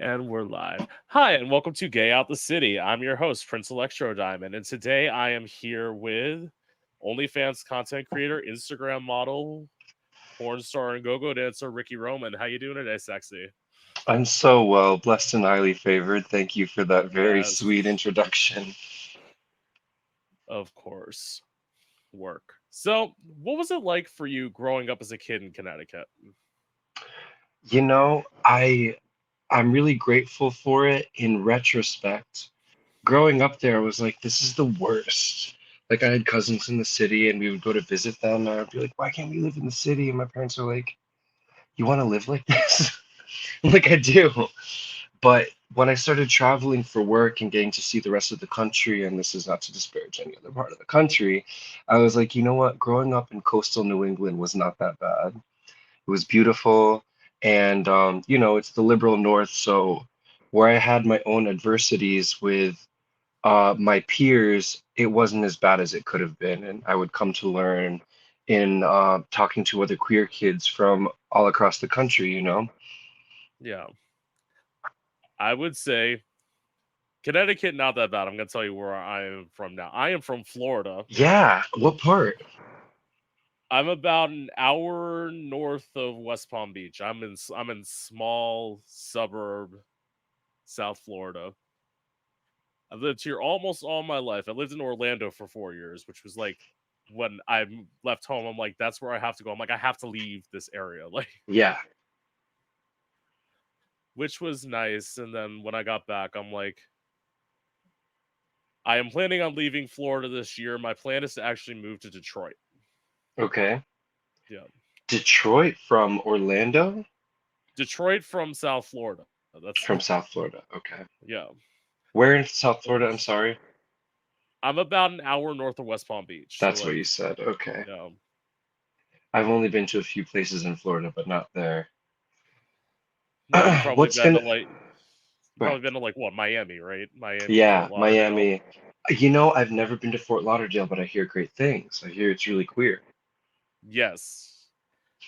And we're live. Hi, and welcome to Gay Out the City. I'm your host, Prince Electro Diamond, and today I am here with OnlyFans content creator, Instagram model, porn star, and go-go dancer Ricky Roman. How you doing today, sexy? I'm so well, blessed and highly favored. Thank you for that very sweet Yes, introduction. of course. Work. So, what was it like for you growing up as a kid in Connecticut? You know, I'm really grateful for it in retrospect. Growing up there, I was like, this is the worst. Like I had cousins in the city and we would go to visit them and I'd be like, why can't we live in the city? And my parents are like, you want to live like this? I'm like, I do. But when I started traveling for work and getting to see the rest of the country, and this is not to disparage any other part of the country, I was like, you know what? Growing up in coastal New England was not that bad. It was beautiful. And, it's the liberal North. So where I had my own adversities with my peers, it wasn't as bad as it could have been. And I would come to learn in talking to other queer kids from all across the country. Yeah, I would say Connecticut not that bad. I'm gonna tell you where I am from now. I am from Florida. Yeah. What part? I'm about an hour north of West Palm Beach. I'm in small suburb South Florida. I've lived here almost all my life. I lived in Orlando for 4 years, which was like when left home. I'm like, that's where I have to go. I'm like, I have to leave this area, like, Yeah. which was nice. And then when I got back, I'm like, I am planning on leaving Florida this year. My plan is to actually move to Detroit. Okay. Yeah, Detroit from Orlando? Detroit from South Florida. That's From South Florida. Okay. yeah. Where in South Florida? I'm sorry. I'm about an hour north of West Palm Beach, so That's what like, you said. Okay. yeah, I've only been to a few places in Florida, but not there. no, you probably What's been to gonna, like, you right. probably been to like what Miami, right? Miami, Fort Yeah, Lauderdale. Miami. I've never been to Fort Lauderdale, but I hear great things. I hear it's really queer. Yes,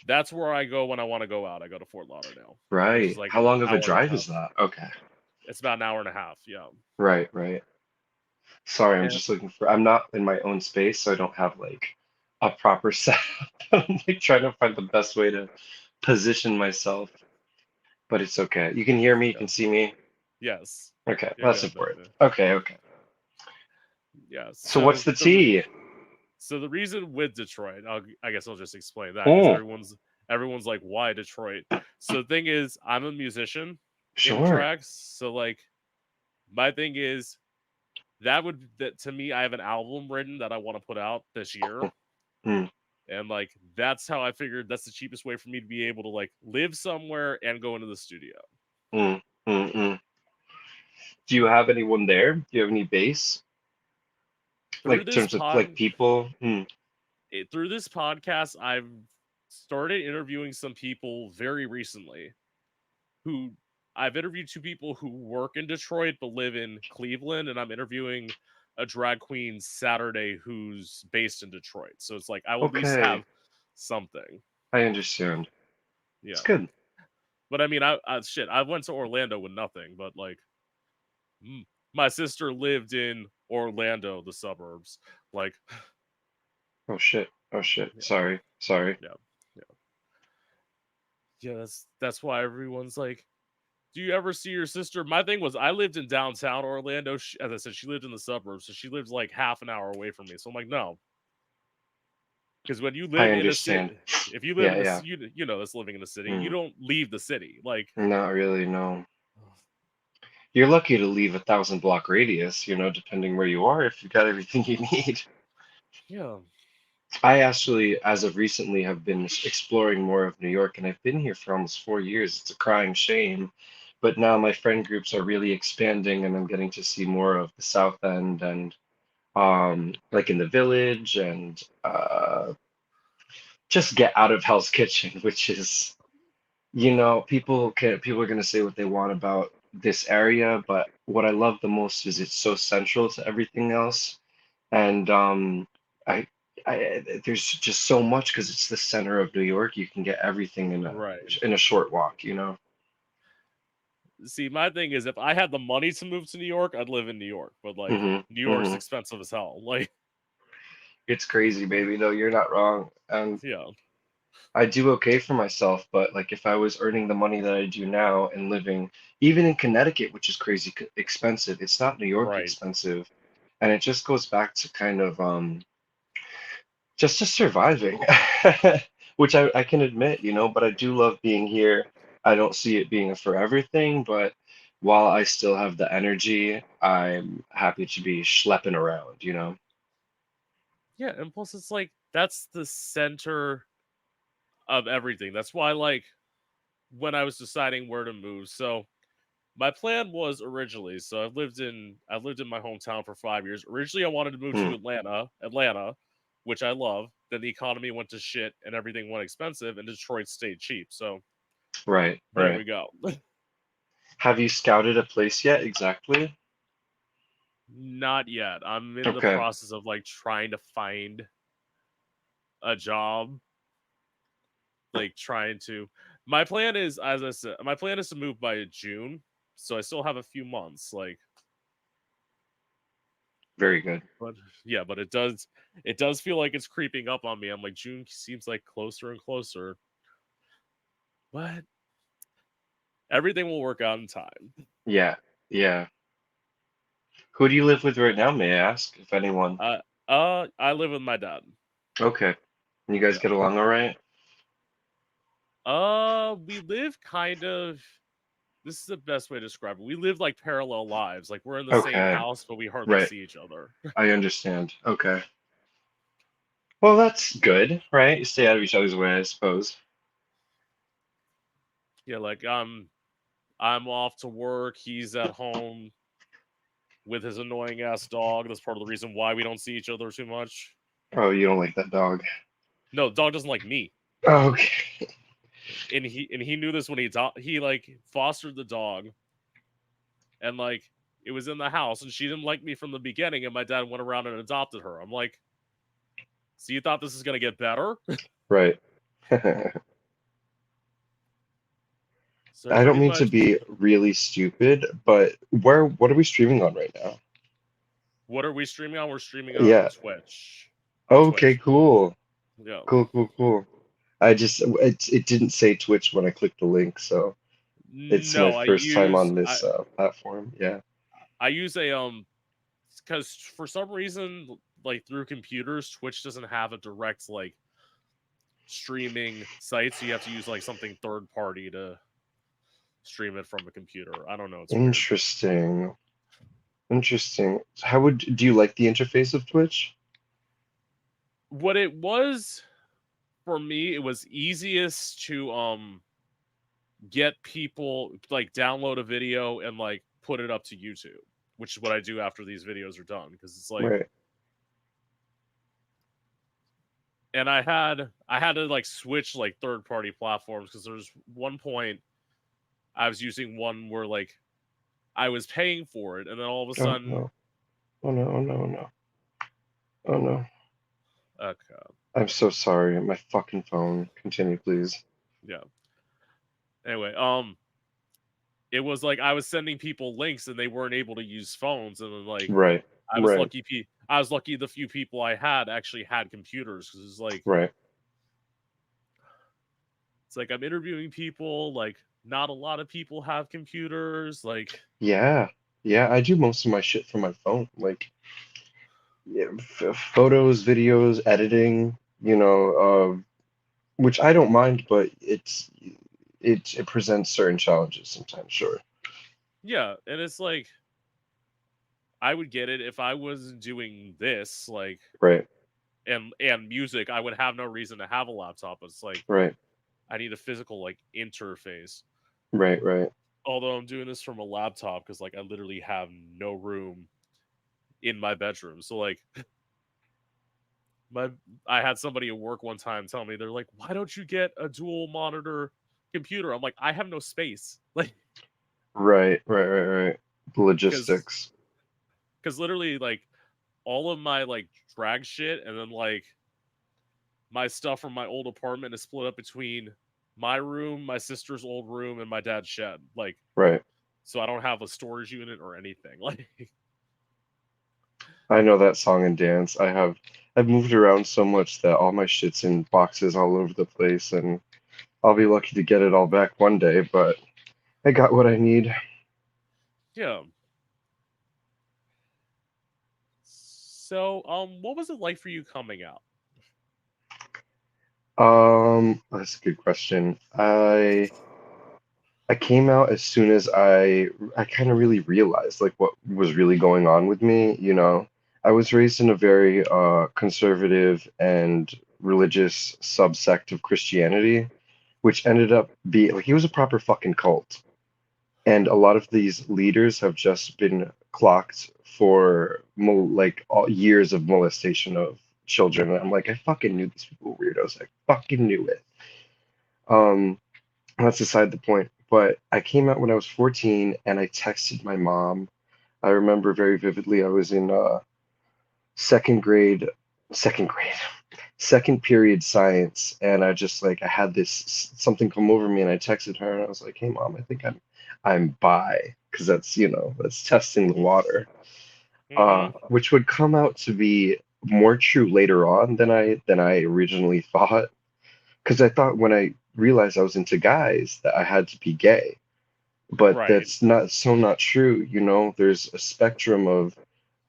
that's where I go when I want to go out. I go to Fort Lauderdale, which is Right. like How an long of a hour and a drive is half. that? Okay. It's about an hour and a half. Yeah, Right, right. Sorry, I'm and just I'm not in my own space, so I don't have like a proper setup. I'm like trying to find the best way to position myself, but it's okay. You can hear me, you yeah, can see me. yes, Okay, yeah, that's yeah, important. Okay, okay. yeah. So what's So the tea? the reason with Detroit, I guess I'll just explain that because Oh, everyone's like, why Detroit? So the thing is, I'm a musician in sure. tracks, so like my thing is that to me, I have an album written that I want to put out this year, Mm, and like that's how I figured that's the cheapest way for me to be able to like live somewhere and go into the studio. mm, mm. Do you have anyone there? Do you have any base? Like Through in this terms of like pod, people? through this podcast, I've started interviewing some people very recently who I've interviewed two people who work in Detroit but live in Cleveland, and I'm interviewing a drag queen Saturday who's based in Detroit. So it's like I will at least Okay, have something. I understand. It's Yeah. good. But I mean, I went to Orlando with nothing, but like, mm, my sister lived in Orlando, the suburbs. Like, Oh shit. Oh shit. yeah, Sorry. Sorry. yeah, yeah, yeah. That's why everyone's like, do you ever see your sister? My thing was, I lived in downtown Orlando. As I said, she lived in the suburbs, so she lives like half an hour away from me. So I'm like, no, because when you I live in a understand. city, if you live Yeah, in a yeah. you know that's living in a city, you Mm, don't leave the city. Like, not really, no. You're lucky to leave 1,000 block radius, depending where you are, if you got everything you need. yeah, I actually, as of recently, have been exploring more of New York, and I've been here for almost 4 years. It's a crying shame. But now my friend groups are really expanding, and I'm getting to see more of the South End and like in the Village and just get out of Hell's Kitchen, which is, people are gonna say what they want about this area, but what I love the most is it's so central to everything else. And I, there's just so much because it's the center of New York. You can get everything right. in a short walk. See, my thing is, if I had the money to move to New York, I'd live in New York. But like, Hmm. New York's Hmm. expensive as hell. Like, It's crazy, baby, though. You're not wrong. And yeah, I do okay for myself, but like if I was earning the money that I do now and living even in Connecticut, which is crazy expensive, it's not New York right. expensive. And it just goes back to kind of just surviving, which I can admit, but I do love being here. I don't see it being a forever thing, but while I still have the energy, I'm happy to be schlepping around. Yeah, and plus, it's like that's the center of everything. That's why, like, when I was deciding where to move, so my plan was originally, so I've lived in my hometown for 5 years. Originally, I wanted to move Hmm. to Atlanta, which I love. Then the economy went to shit and everything went expensive, and Detroit stayed cheap. So Right, there right. we go. Have you scouted a place yet? Exactly. Not yet. I'm in the Okay. process of like trying to find a job, like trying to. My plan is, as I said, my plan is to move by June, so I still have a few months. Like, Very good. but yeah, but it does feel like it's creeping up on me. I'm like, June seems like closer and closer, but everything will work out in time. Yeah, yeah. Who do you live with right now, may I ask, if anyone? I live with my dad. Okay. And you guys Yeah. get along all right? We live kind of. This is the best way to describe it. We live like parallel lives. Like we're in the same Okay. house, but we hardly Right. see each other. I understand. Okay. Well, that's good, right? You stay out of each other's way, I suppose. Yeah, like I'm off to work. He's at home with his annoying ass dog. That's part of the reason why we don't see each other too much. Oh, you don't like that dog. No, the dog doesn't like me. Okay. And he knew this when he like fostered the dog, and like it was in the house, and she didn't like me from the beginning, and my dad went around and adopted her. I'm like, so you thought this is gonna get better? Right. So I don't pretty mean to much, be really stupid, but what are we streaming on right now? what are we streaming on? We're streaming on Yeah. Twitch. On Okay, Twitch. cool. Yeah. Cool, cool, cool. It didn't say Twitch when I clicked the link, so it's my No, I first time use on I this platform. Yeah. I use a because for some reason, like through computers, Twitch doesn't have a direct like streaming site, so you have to use like something third party to stream it from a computer. I don't know, it's weird. Interesting. Interesting. Do you like the interface of Twitch? What it was for me, it was easiest to get people like download a video and like put it up to YouTube, which is what I do after these videos are done because it's like Right. and I had to like switch like third party platforms because there's one point I was using one where like I was paying for it and then all of a Oh sudden no. Oh no. Oh no. Oh no. Oh no. okay, I'm so sorry. My fucking phone. Continue, please. yeah. Anyway, it was like I was sending people links and they weren't able to use phones and then like Right. I was Right. lucky I was lucky the few people I had actually had computers because Right. it's like I'm interviewing people like not a lot of people have computers like Yeah. Yeah. I do most of my shit from my phone. Like, yeah, photos, videos, editing, which I don't mind, but it presents certain challenges sometimes, sure. yeah, and it's like I would get it if I was doing this like Right. and music I would have no reason to have a laptop. It's like Right. I need a physical like interface. Right. Right. Although I'm doing this from a laptop because like I literally have no room in my bedroom. So like my I had somebody at work one time tell me they're like, "Why don't you get a dual monitor computer?" I'm like, "I have no space." Like Right. Right. Right. Right. The cuz logistics. cuz literally like all of my like drag shit and then like my stuff from my old apartment is split up between my room, my sister's old room and my dad's shed. Like Right. so I don't have a storage unit or anything. Like, I know that song and dance. I've moved around so much that all my shit's in boxes all over the place, and I'll be lucky to get it all back one day, but I got what I need. yeah. So, what was it like for you coming out? That's a good question. I came out as soon as I kind of really realized like what was really going on with me, you know. I was raised in a very conservative and religious subsect of Christianity, which ended up being like he was a proper fucking cult. And a lot of these leaders have just been clocked for like years of molestation of children. And I'm like, I fucking knew these people were weirdos. I fucking knew it. Um, that's beside the point. But I came out when I was 14 and I texted my mom. I remember very vividly. I was in second grade, second grade, second period science, and I just like I had this something come over me, and I texted her, and I was like, "Hey, mom, I think I'm bi," because that's that's testing the water, Mm-hmm. which would come out to be more true later on than I originally thought. Because I thought when I realized I was into guys that I had to be gay, but Right. that's not true. You know, there's a spectrum of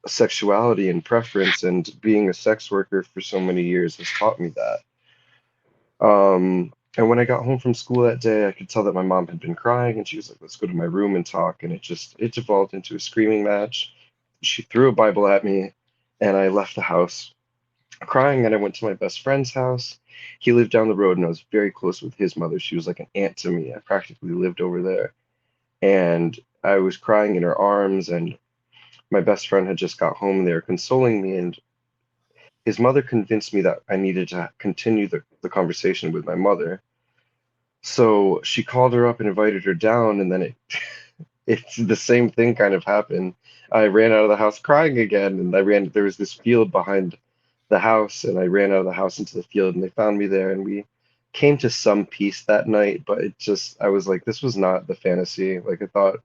sexuality and preference, and being a sex worker for so many years has taught me that. And when I got home from school that day, I could tell that my mom had been crying, and she was like, "Let's go to my room and talk." And it devolved into a screaming match. She threw a Bible at me, and I left the house crying. And I went to my best friend's house. He lived down the road, and I was very close with his mother. She was like an aunt to me. I practically lived over there, and I was crying in her arms, and my best friend had just got home and they were consoling me, and his mother convinced me that I needed to continue the conversation with my mother. So she called her up and invited her down, and then it's the same thing kind of happened. I ran out of the house crying again, and there was this field behind the house, and I ran out of the house into the field, and they found me there, and we came to some peace that night, but I was like, this was not the fantasy. Like I thought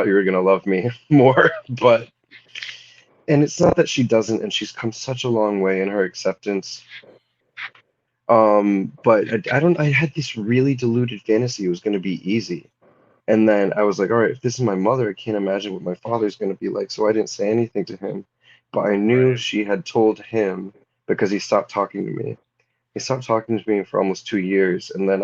you were gonna love me more, but and it's not that she doesn't, and she's come such a long way in her acceptance. But I don't. I had this really deluded fantasy it was going to be easy, and then I was like, all right, if this is my mother, I can't imagine what my father's going to be like. So I didn't say anything to him, but I knew Right. she had told him because he stopped talking to me. He stopped talking to me for almost 2 years, and then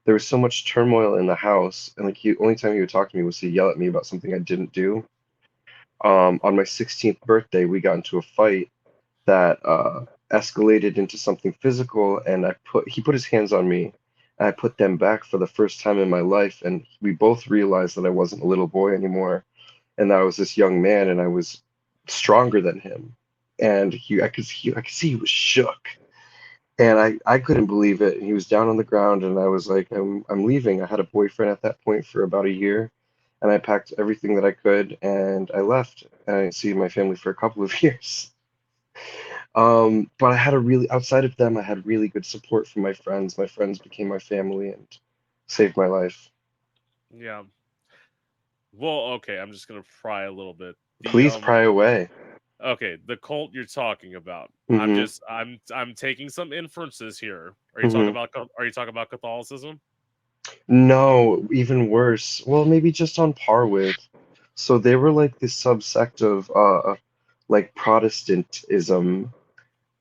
there was so much turmoil in the house, and like only time he would talk to me was to yell at me about something I didn't do. On my 16th birthday, we got into a fight that escalated into something physical, and he put his hands on me, and I put them back for the first time in my life, and we both realized that I wasn't a little boy anymore, and that I was this young man, and I was stronger than him, and I could see he was shook, and I couldn't believe it. He was down on the ground, and I was like, I'm leaving. I had a boyfriend at that point for about a year. And I packed everything that I could and I left. And I didn't see my family for a couple of years. But I had outside of them, I had really good support from my friends. My friends became my family and saved my life. Yeah. Well, okay, I'm just gonna pry a little bit. The Please pry away. okay, the cult you're talking about. Mm-hmm. I'm taking some inferences here. Mm-hmm. Are you talking about Catholicism? No, even worse. Well, maybe just on par with. So they were like this subsect of like Protestantism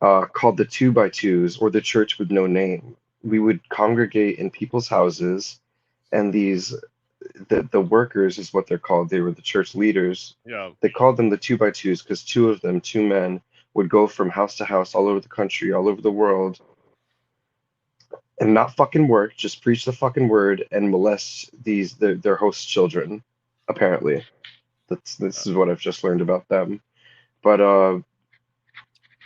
called the Two by Twos or the Church with No Name. We would congregate in people's houses, and the workers is what they're called. They were the church leaders. Yeah. They called them the Two by Twos because two of them, two men, would go from house to house all over the country, all over the world, and not fucking work, just preach the fucking word and molest their host children. Apparently, Uh, this is what I've just learned about them. But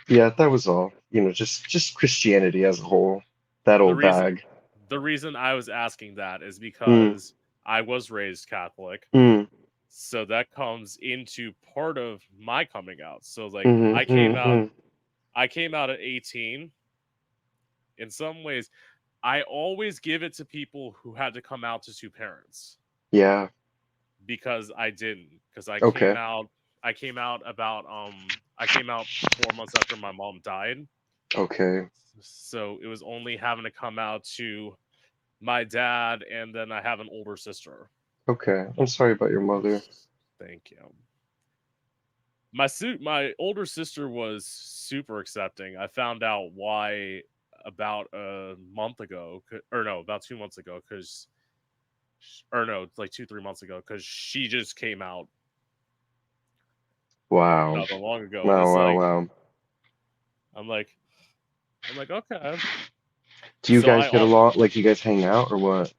yeah, that was all. You know, just Christianity as a whole. That the old reason bag. the reason I was asking that is Mm, because I was raised Catholic. mm, So that comes into part of my coming out. So like mm, mm, mm. I came out at 18. In some ways, I always give it to people who had to come out to two parents. Yeah. because I didn't. Because Okay. I came out 4 months after my mom died. Okay. So it was only having to come out to my dad, and then I have an older sister. Okay. I'm sorry about your mother. Thank you. My older sister was super accepting. I found out why about a month ago, or no, about 2 months ago, because or no, it's like 2 3 months ago, because she just came out Wow. not that long ago, and Wow, it's wow, like wow. I'm like okay. Do you So guys get along? Like, you guys hang out or what?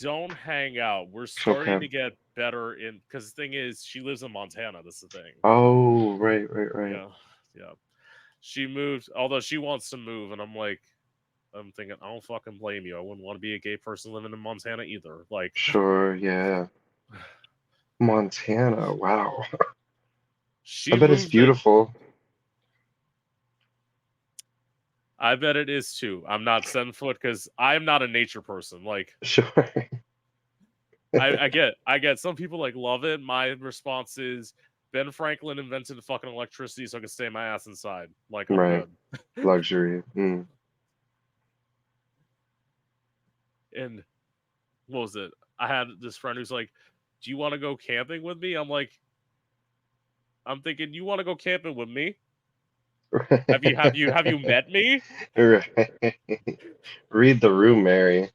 don't hang out. We're starting Okay. to get better in because the thing is, she lives in Montana. That's the thing. Oh, right, right, right. Yeah, yeah. She moved, although she wants to move, and I'm like, I'm thinking, I don't fucking blame you. I wouldn't want to be a gay person living in Montana either. Like, Sure, yeah. Montana, wow. I she bet it's moved it. beautiful. I bet it is too. I'm not 7 foot because I'm not a nature person. Like, Sure. I get some people like love it. My response is Ben Franklin invented fucking electricity so I can stay my ass inside. Like, I'm Right. good. Luxury. Mm. And what was it? I had this friend who's like, "Do you want to go camping with me?" I'm like, I'm thinking, "You want to go camping with me? Have you met me?" Right. Read the room, Mary.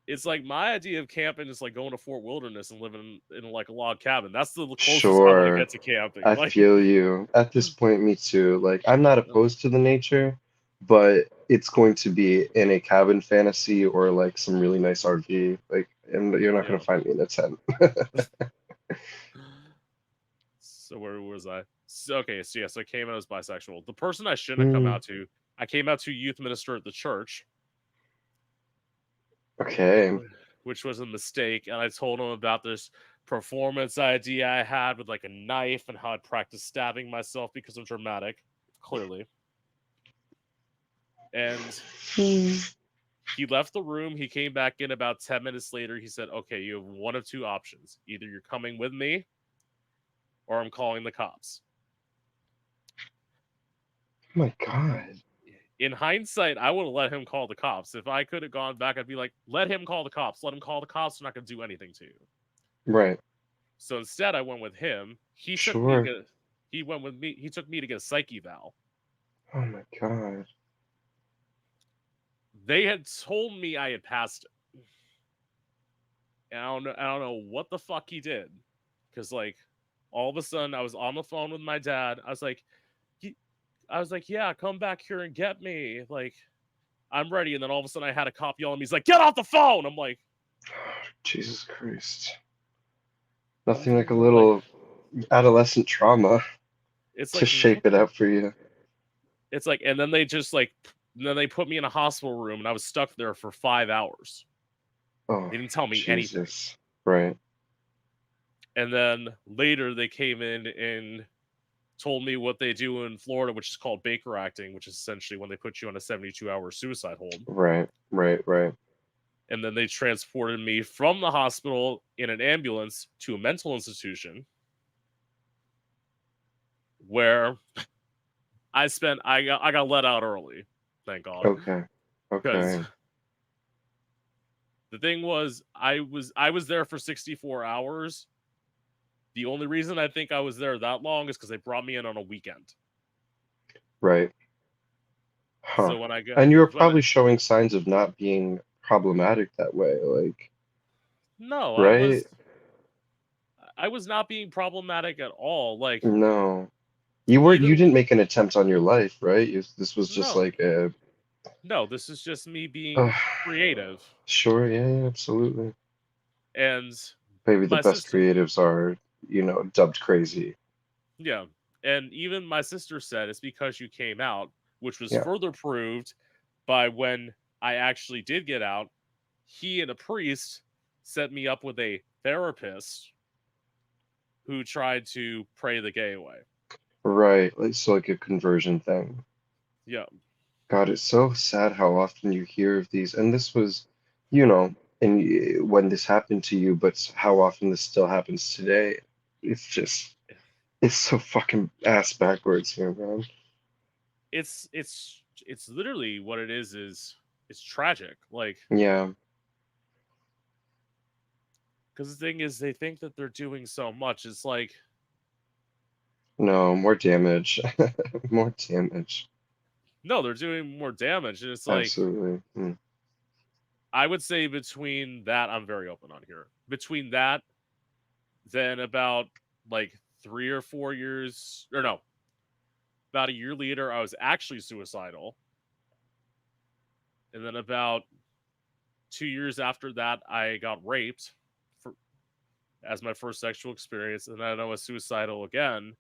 It's like my idea of camping is like going to Fort Wilderness and living in like a log cabin. That's the closest I want to Sure. get to camping. I Like, feel you. At this point, me too. Like, I'm not opposed to the nature, but it's going to be in a cabin fantasy or like some really nice RV. Like, and you're not going yeah. to find me in a tent. So where was I? So, okay, so yes, I came out as bisexual. The person I shouldn't have come Hmm. out to, I came out to youth minister at the church, Okay. which was a mistake. And I told him about this performance idea I had with like a knife and how I'd practice stabbing myself because of dramatic, clearly. And Hmm. he left the room. He came back in about 10 minutes later. He said, "Okay, you have one of two options. Either you're coming with me or I'm calling the cops." Oh my God. In hindsight, I would have let him call the cops. If I could have gone back, I'd be like, let him call the cops. Let him call the cops. They're not going to do anything to you. Right. So instead, I went with him. Sure. He went with me. He took me to get a psych eval. Oh my God. They had told me I had passed it. And I don't know what the fuck he did. Because, like, all of a sudden, I was on the phone with my dad. I was like, yeah, come back here and get me. Like, I'm ready. And then all of a sudden, I had a cop yell at me. He's like, get off the phone. I'm like, Jesus Christ. I'm Nothing like thinking, a what? Like, little adolescent trauma it's to like, shape what it the? up for you. It's like, and then they just like, then they put me in a hospital room and I was stuck there for 5 hours. Oh, They didn't tell me anything. Jesus. Right. And then later they came in and told me what they do in Florida, which is called Baker acting, which is essentially when they put you on a 72-hour suicide hold. Right. Right. Right. And then they transported me from the hospital in an ambulance to a mental institution where I got let out early, thank God. Okay. Because Okay. the thing was I was there for 64 hours. The only reason I think I was there that long is because they brought me in on a weekend. Right. Huh. So when I got And you were when probably showing signs of not being problematic that way, like, no, right? I was not being problematic at all. Like No. You even didn't make an attempt on your life, right? This was just no, like a, no, this is just me uh, being creative. sure, yeah, yeah, absolutely. And Maybe the my best sister, creatives are, dubbed crazy. yeah, and even my sister said it's because you came out, which was Yeah. further proved by when I actually did get out. He and a priest set me up with a therapist who tried to pray the gay away. Right. Like, so like a conversion thing. Yeah. God, it's so sad how often you hear of these. And this was, you know. and when this happened to you, but how often this still happens today. It's just it's so fucking ass backwards here, man. It's literally what it is it's tragic. Like, Yeah, because the thing is, they think that they're doing so much. It's like, no, more damage. More damage. no, they're doing more damage. And it's like, Absolutely. Mm. I would say between that, I'm very open on here. Between that, then about like 3 or 4 years, or no, about a year later, I was actually suicidal. And then about 2 years after that, I got raped for, as my first sexual experience. And then I was suicidal again.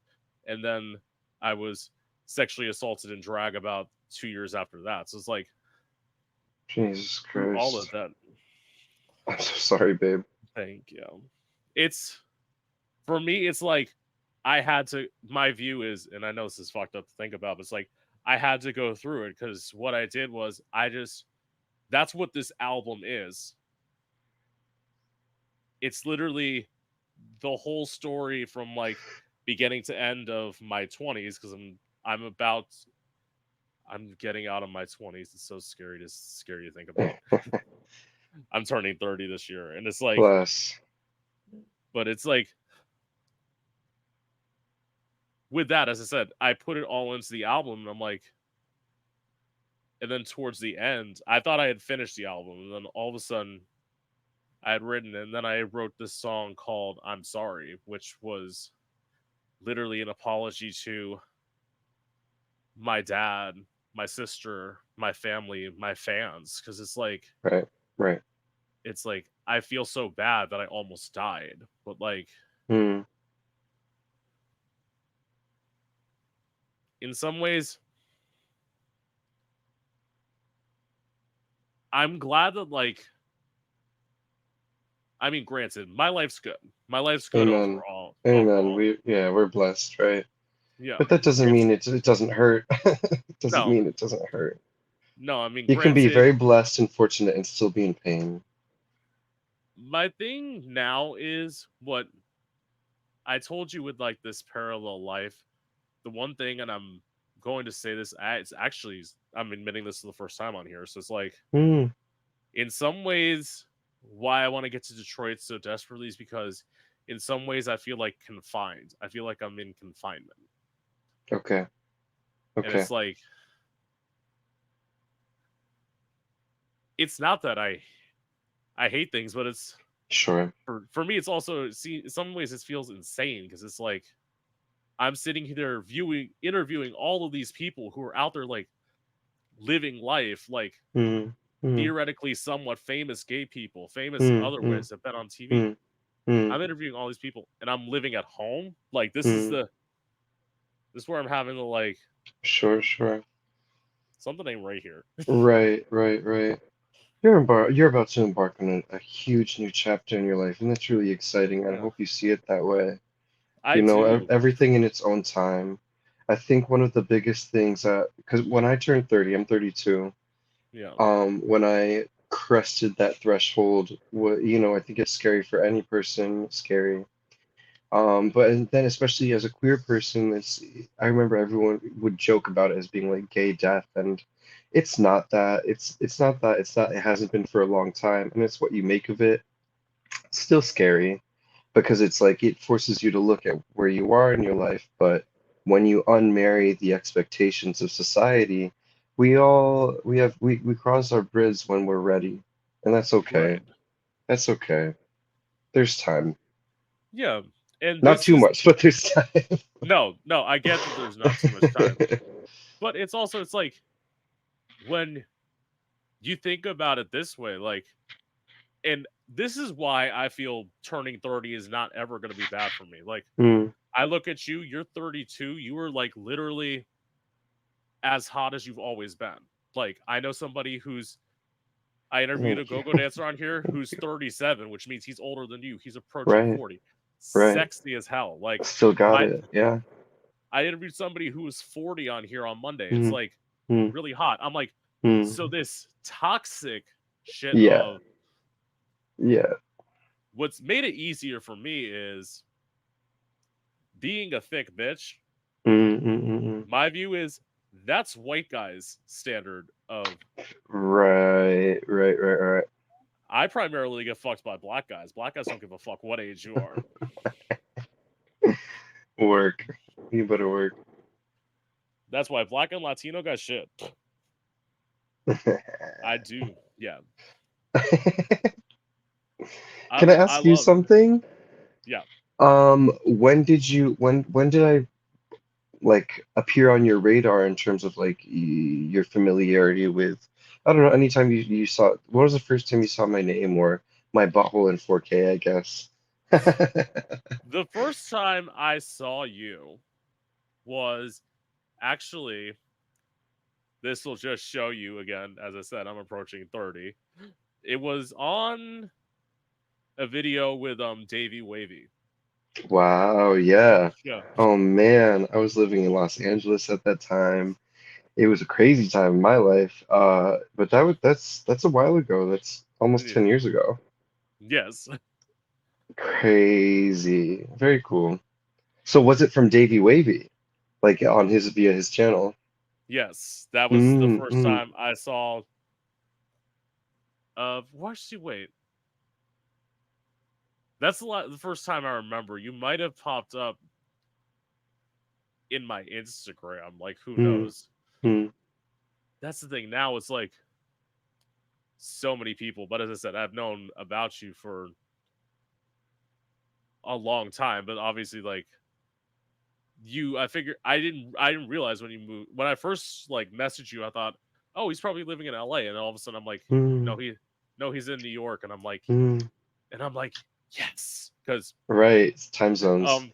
And then I was sexually assaulted in drag about 2 years after that. So it's like, Jesus through all of Christ. that, I'm so sorry, babe. thank you. It's, for me, it's like, I had to, my view is, and I know this is fucked up to think about, but it's like, I had to go through it because what I did was I just, that's what this album is. It's literally the whole story from like beginning to end of my 20s because I'm about I'm getting out of my 20s. It's so scary to think about. I'm turning 30 this year and it's like, Bless. but it's like, with that, as I said, I put it all into the album and I'm like, and then towards the end, I thought I had finished the album and then all of a sudden I had written it, and then I wrote this song called I'm Sorry, which was literally an apology to my dad, my sister, my family, my fans, because Right, right. it's like I feel so bad that I almost died, but like Mm, in some ways, I'm glad that like I mean, granted, my life's good. My life's good amen. overall. Amen. Overall, We're blessed, right? yeah. But that doesn't It's mean it doesn't hurt. It doesn't no, mean it doesn't hurt. no. I mean, You can be granted, very blessed and fortunate and still be in pain. my thing now is what I told you with like this parallel life. The one thing, and I'm going to say this, it's actually I'm admitting this for the first time on here, so it's like Mm, in some ways why I want to get to Detroit so desperately is because in some ways I feel like confined. I feel like I'm in confinement. okay, And okay, it's not that I hate things, but it's sure. for me it's also see in some ways it feels insane because it's like I'm sitting here viewing interviewing all of these people who are out there like living life like Mm, mm, theoretically somewhat famous gay people, famous mm, other mm, ways have been on TV. mm, mm, I'm interviewing all these people and I'm living at home. Like mm. this is where I'm having to like Sure, sure. something ain't right here. Right, right, right. You're about to embark on a huge new chapter in your life, and that's really exciting. I Yeah. hope you see it that way. I do. Everything in its own time. I think one of the biggest things that, because when I turned 30, I'm 32. Yeah. When I crested that threshold, I think it's scary for any person, scary. But and then especially as a queer person, I remember everyone would joke about it as being like gay death, and it's not that. It's not that. It's not. It hasn't been for a long time, and it's what you make of it. It's still scary because it's like it forces you to look at where you are in your life. But when you unmarry the expectations of society, we cross our bridge when we're ready, and that's okay. Right. That's okay. There's time. Yeah. And Not this too is much, but there's time. no, I get that there's not too much time. But it's also it's like when you think about it this way, like and this is why I feel turning 30 is not ever going to be bad for me. Like Mm, I look at you, you're 32, you were like literally as hot as you've always been. Like I know somebody who's I interviewed a thank you. go-go dancer on here who's 37, which means he's older than you. He's approaching Right, 40. right. Sexy as hell. Like Still got my it. Yeah. I interviewed somebody who was 40 on here on Monday. It's Mm, like mm, really hot. I'm like, mm. so this toxic shit Yeah, of Yeah. What's made it easier for me is being a thick bitch. Mm, mm, mm, mm. My view is that's white guys' standard of. Right, right, right, right. I primarily get fucked by black guys. Black guys don't give a fuck what age you are. Work. You better work. That's why black and Latino guys shit. I do. Yeah. Can I I ask you love. something? Yeah. When did I like appear on your radar in terms of like your familiarity with, I don't know, anytime you saw, what was the first time you saw my name or my butthole in 4K, I guess? The first time I saw you was actually, this will just show you again, as I said, I'm approaching 30. It was on a video with Davey Wavy. Wow, yeah. Yeah. Oh man, I was living in Los Angeles at that time. It was a crazy time in my life. But that's a while ago. That's almost 10 years ago. Yes. Crazy. Very cool. So was it from Davey Wavy? Like on his via his channel? Yes. That was the Mm, first mm, time I saw why she wait. That's the first time I remember. You might have popped up in my Instagram. Like, who mm, knows? mm, That's the thing. Now it's like so many people. But as I said, I've known about you for a long time. But obviously, like you, I figured I didn't realize when you moved. When I first like messaged you, I thought, oh, he's probably living in LA. And all of a sudden, I'm like, no, mm, no, he's in New York. mm. And I'm like, yes, because Right. It's time zones. um,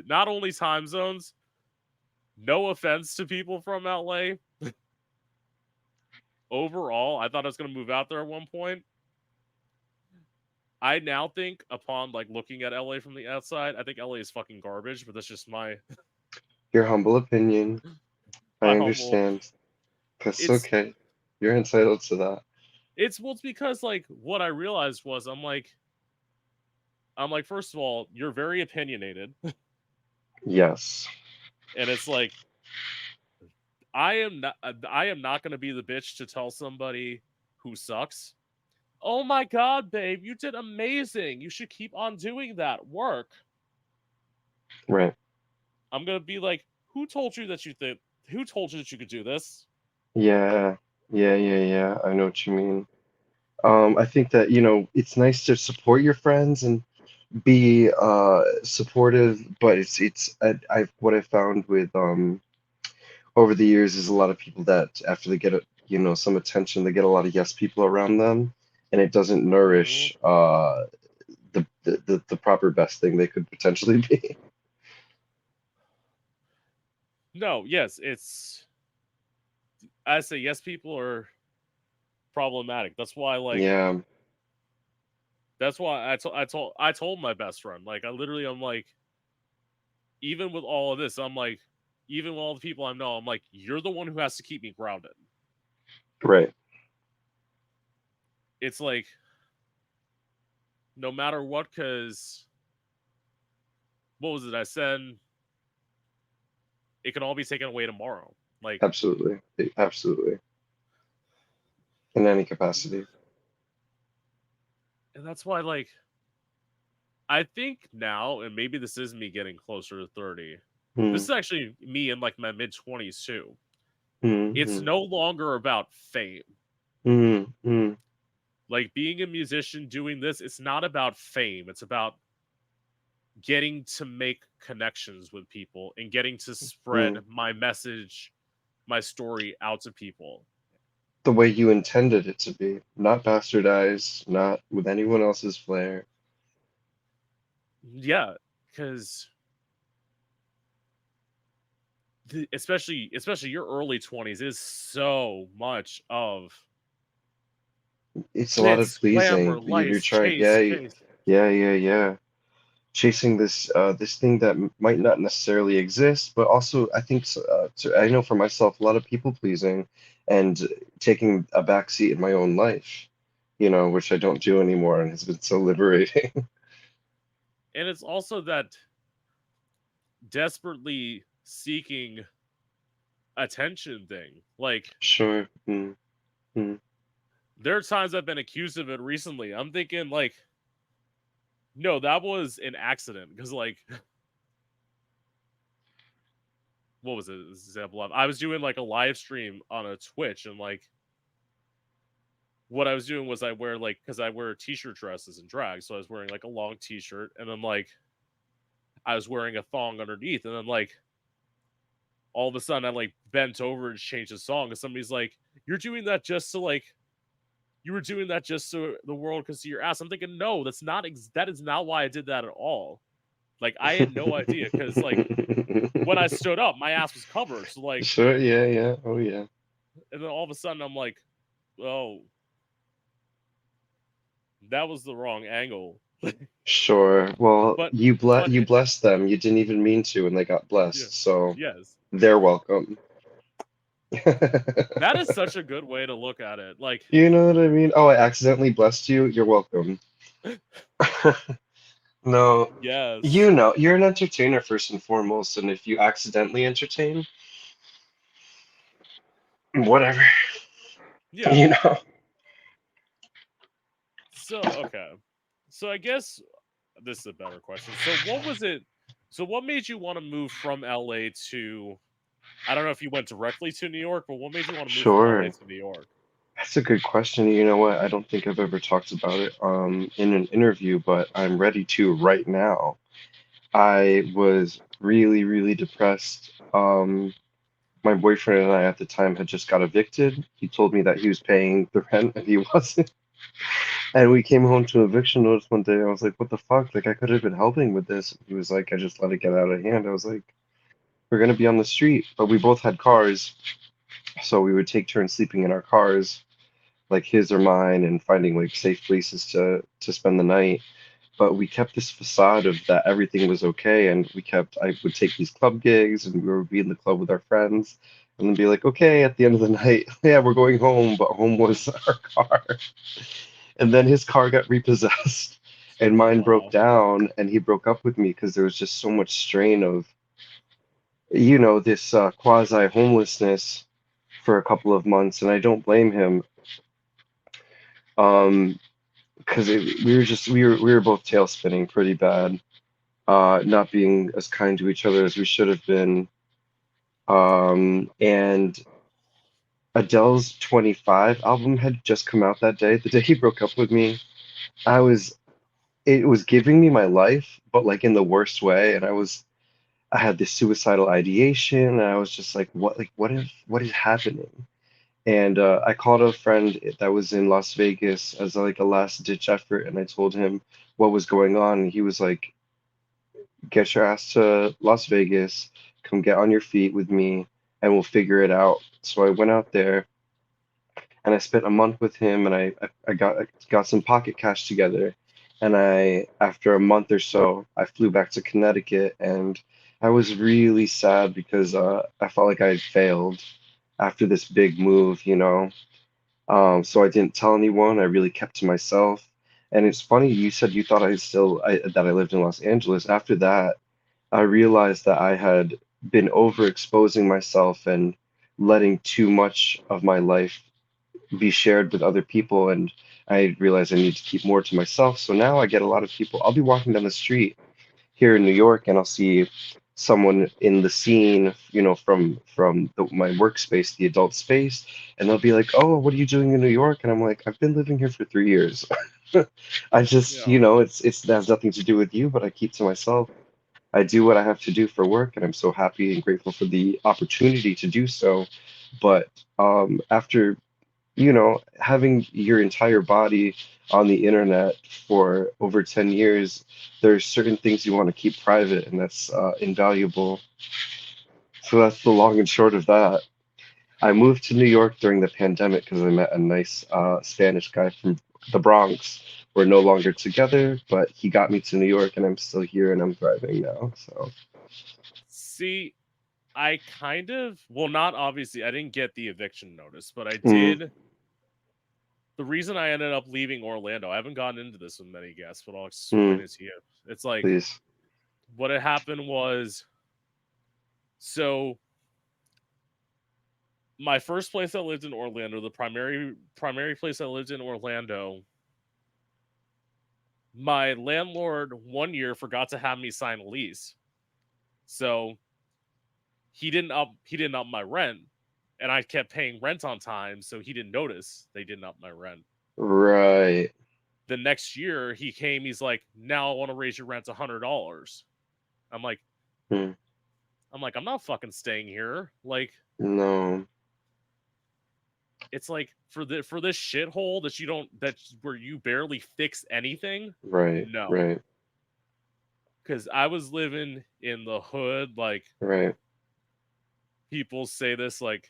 not only time zones. No offense to people from LA. Overall, I thought I was gonna move out there at one point. I now think, upon like looking at LA from the outside, I think LA is fucking garbage. But that's just Your humble opinion. I my humble. understand. That's It's okay. You're entitled to that. it's because like what I realized was I'm like first of all you're very opinionated, Yes. and it's like I am not gonna be the bitch to tell somebody who sucks. Oh my god, babe, you did amazing. You should keep on doing that work. Right. I'm gonna be like, who told you that you think? Who told you that you could do this? Yeah. Yeah, yeah, yeah. I know what you mean. I think that, it's nice to support your friends and be supportive, but what I found with over the years is a lot of people that after they get some attention, they get a lot of yes people around them, and it doesn't Mhm. nourish the proper best thing they could potentially be. No, yes, it's. I say yes, people are problematic. That's why, like, Yeah, that's why I told my best friend, like, I literally, I'm like, even with all of this, I'm like, even with all the people I know, I'm like, you're the one who has to keep me grounded. right. It's like, no matter what, because what was it I said? It can all be taken away tomorrow. Like, Absolutely. Absolutely. In any capacity. and that's why, like, I think now, and maybe this is me getting closer to 30. This Hmm. is actually me in like my mid 20s too. It's Hmm. no longer about fame. Hmm. Hmm. Like being a musician doing this, it's not about fame. It's about getting to make connections with people and getting to spread Hmm. my message, my story out to people. The way you intended it to be, not bastardized, not with anyone else's flair. Yeah, because especially your early 20s is so much of It's a lot of glitz, glamour, pleasing. You're lights, trying, yeah, chase, chase. yeah, yeah, yeah. Chasing this thing that might not necessarily exist, but also I think I know for myself a lot of people pleasing and taking a back seat in my own life. which I don't do anymore and has been so liberating. And it's also that desperately seeking attention thing. Like, Sure. Mm. there are times I've been accused of it recently. I'm thinking, like, no, that was an accident. Because, like, what was it? This example of I was doing like a live stream on a Twitch, and like what I was doing was I wear like because I wear t-shirt dresses and drag, so I was wearing like a long t-shirt, and then like I was wearing a thong underneath, and then like all of a sudden I like bent over to change the song, and somebody's like, "You're doing that just to like you were doing that just so the world could see your ass." I'm thinking, no, that is not why I did that at all. Like I had no idea because like when I stood up, my ass was covered. So like, Sure. Yeah. Yeah. Oh yeah. and then all of a sudden I'm like, oh, that was the wrong angle. Sure. Well, but you blessed them. You didn't even mean to, and they got yeah, blessed. So yes, they're welcome. that is such a good way to look at it. Like, You know what I mean? Oh, I accidentally blessed you. You're welcome. No, yes, you're an entertainer first and foremost, and if you accidentally entertain, whatever, yeah. you know. So okay, so I guess this is a better question. So what was it? So what made you want to move from LA to? I don't know if you went directly to New York, but what made you want to move from LA Sure. to New York? That's a good question. You know what? I don't think I've ever talked about it in an interview, but I'm ready to right now. I was really, really depressed. My boyfriend and I at the time had just got evicted. He told me that he was paying the rent and he wasn't. And we came home to eviction notice one day. I was like, what the fuck? Like, I could have been helping with this. He was like, I just let it get out of hand. I was like, we're gonna be on the street. But we both had cars, so we would take turns sleeping in our cars, like his or mine, and finding like safe places to spend the night. But we kept this facade of that everything was okay, and I would take these club gigs, and we would be in the club with our friends, and then be like, okay, at the end of the night, yeah, we're going home, but home was our car. And then his car got repossessed, and mine broke Oh, down, and he broke up with me because there was just so much strain of, this quasi homelessness for a couple of months, and I don't blame him. Um, because we were both tail spinning pretty bad, not being as kind to each other as we should have been. And Adele's 25 album had just come out that day, the day he broke up with me. I was it was giving me my life, but like in the worst way. And I had this suicidal ideation, and I was just what is happening? And I called a friend that was in Las Vegas as like a last ditch effort, and I told him what was going on. And he was like, get your ass to Las Vegas, come get on your feet with me, and we'll figure it out. So I went out there and I spent a month with him, and I got some pocket cash together, and after a month or so I flew back to Connecticut, and I was really sad because I felt like I had failed after this big move. So I didn't tell anyone. I really kept to myself. And it's funny, you said you thought that I lived in Los Angeles. After that, I realized that I had been overexposing myself and letting too much of my life be shared with other people, and I realized I need to keep more to myself. So now I get a lot of people. I'll be walking down the street here in New York, and I'll see someone in the scene, my workspace, the adult space, and they'll be like, "Oh, what are you doing in New York?" And I'm like, "I've been living here for 3 years." I just, yeah. it has nothing to do with you, but I keep to myself. I do what I have to do for work, and I'm so happy and grateful for the opportunity to do so. But after having your entire body on the internet for over 10 years, there's certain things you want to keep private, and that's invaluable. So that's the long and short of that. I moved to New York during the pandemic because I met a nice Spanish guy from the Bronx. We're no longer together, but he got me to New York, and I'm still here, and I'm thriving now. So, See, I kind of well, not obviously. I didn't get the eviction notice, but I mm, did. the reason I ended up leaving Orlando, I haven't gotten into this with many guests, but I'll explain Hmm. it to you. It's like Please. what had happened was, so my first place I lived in Orlando, the primary place I lived in Orlando, my landlord 1 year forgot to have me sign a lease. So he didn't up my rent, and I kept paying rent on time, so he didn't notice they didn't up my rent. Right. The next year he came, he's like, now I want to raise your rent $100. I'm like, Hmm. I'm not fucking staying here. Like, No. it's like for this shithole that you don't that's where you barely fix anything. Right. No. Right. Cause I was living in the hood, like Right. people say this, like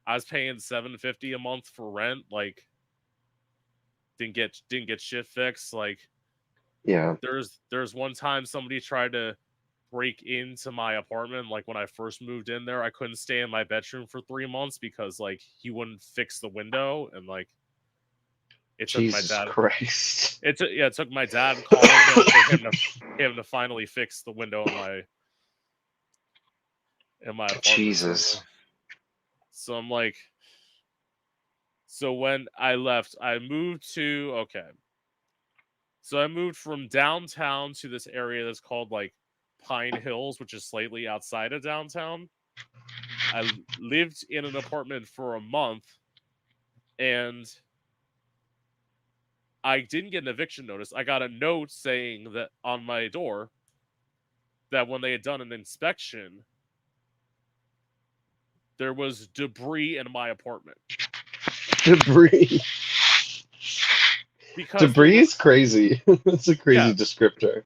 I was paying $750 a month for rent, like didn't get shit fixed. Like Yeah. there's one time somebody tried to break into my apartment. Like when I first moved in there, I couldn't stay in my bedroom for 3 months because like he wouldn't fix the window, and like it took my Jesus dad. Christ. It took my dad calling him for him to finally fix the window in my apartment. Jesus. So I'm like, so when I left, I moved to okay. So I moved from downtown to this area that's called like Pine Hills, which is slightly outside of downtown. Lived in an apartment for a month, and I didn't get an eviction notice. I got a note saying that on my door that when they had done an inspection, there was debris in my apartment Debris. because Debris is crazy. That's a yeah, crazy descriptor.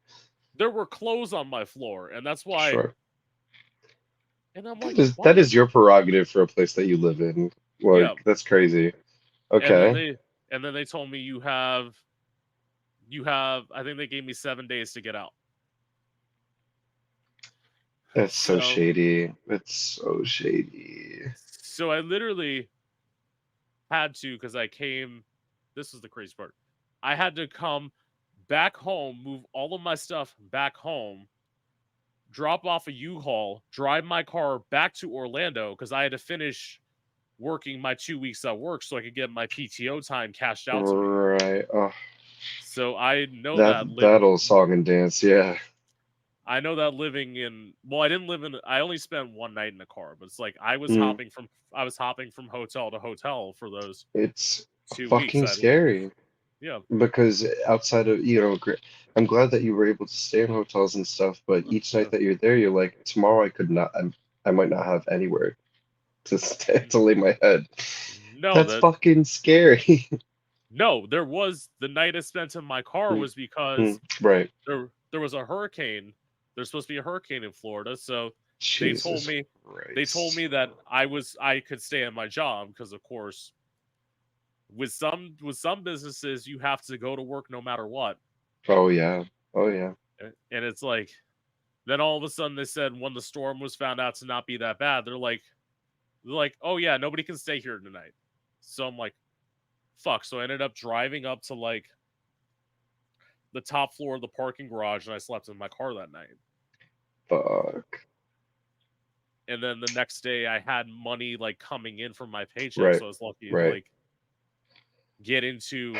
there were clothes on my floor, and that's why. Sure. And I'm That like, is why that the is your prerogative for a place that you live in. yeah? Like, that's crazy. And then Okay. they told me I think they gave me 7 days to get out. That's so So shady. It's so shady. I literally had to, because I came. This is the crazy part. I had to come back home, move all of my stuff back home, drop off a U-Haul, drive my car back to Orlando because I had to finish working my 2 weeks at work so I could get my PTO time cashed out to me. Right. Oh, So I know that that that old song and dance. Yeah. living in, well, I didn't live in, I only spent one night in a car, but it's like Mm. I was hopping from hotel to hotel for those It's 2 weeks. fucking scary Yeah. because outside of, I'm glad that you were able to stay in hotels and stuff, but each night Yeah. that you're there, you're like, tomorrow I could not, I might not have anywhere to stay, to lay my head. No, That's fucking scary. there was the night I spent in my car Mm, was because right. there was a hurricane. There's supposed to be a hurricane in Florida, so they told Jesus me Christ. that I could stay at my job because of course with some businesses you have to go to work no matter what. Oh yeah. Oh yeah. And it's like then all of a sudden they said when the storm was found out to not be that bad, they're like, "Oh yeah, nobody can stay here tonight." So I'm like, "Fuck." So I ended up driving up to like the top floor of the parking garage and I slept in my car that night. Fuck. And then the next day I had money like coming in from my paycheck, Right. so I was lucky to Right. like get into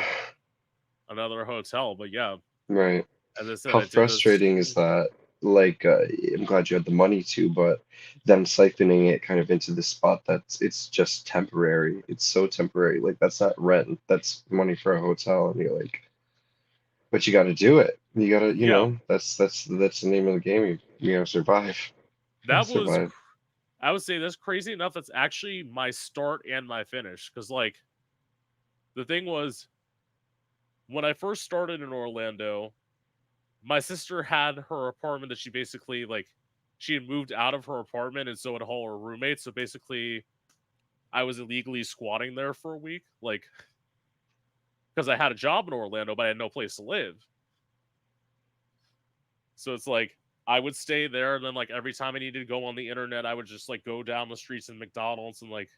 another hotel. But yeah, Right. as I said, How I did this. frustrating is that? Like, I'm glad you had the money to, but them siphoning it kind of into the spot that's it's just temporary. It's so temporary. Like that's not rent. That's money for a hotel, and you're like, but you got to do it. You got to, Yeah, that's the name of the game. You gotta survive. You gotta that was survive. I would say that's crazy enough. That's actually my start and my finish. Because like the thing was when I first started in Orlando, my sister had her apartment that she basically like she had moved out of her apartment and so had all her roommates. So basically, I was illegally squatting there for a week, like because I had a job in Orlando, but I had no place to live. So it's like I would stay there, and then like every time I needed to go on the internet, I would just like go down the streets in McDonald's and like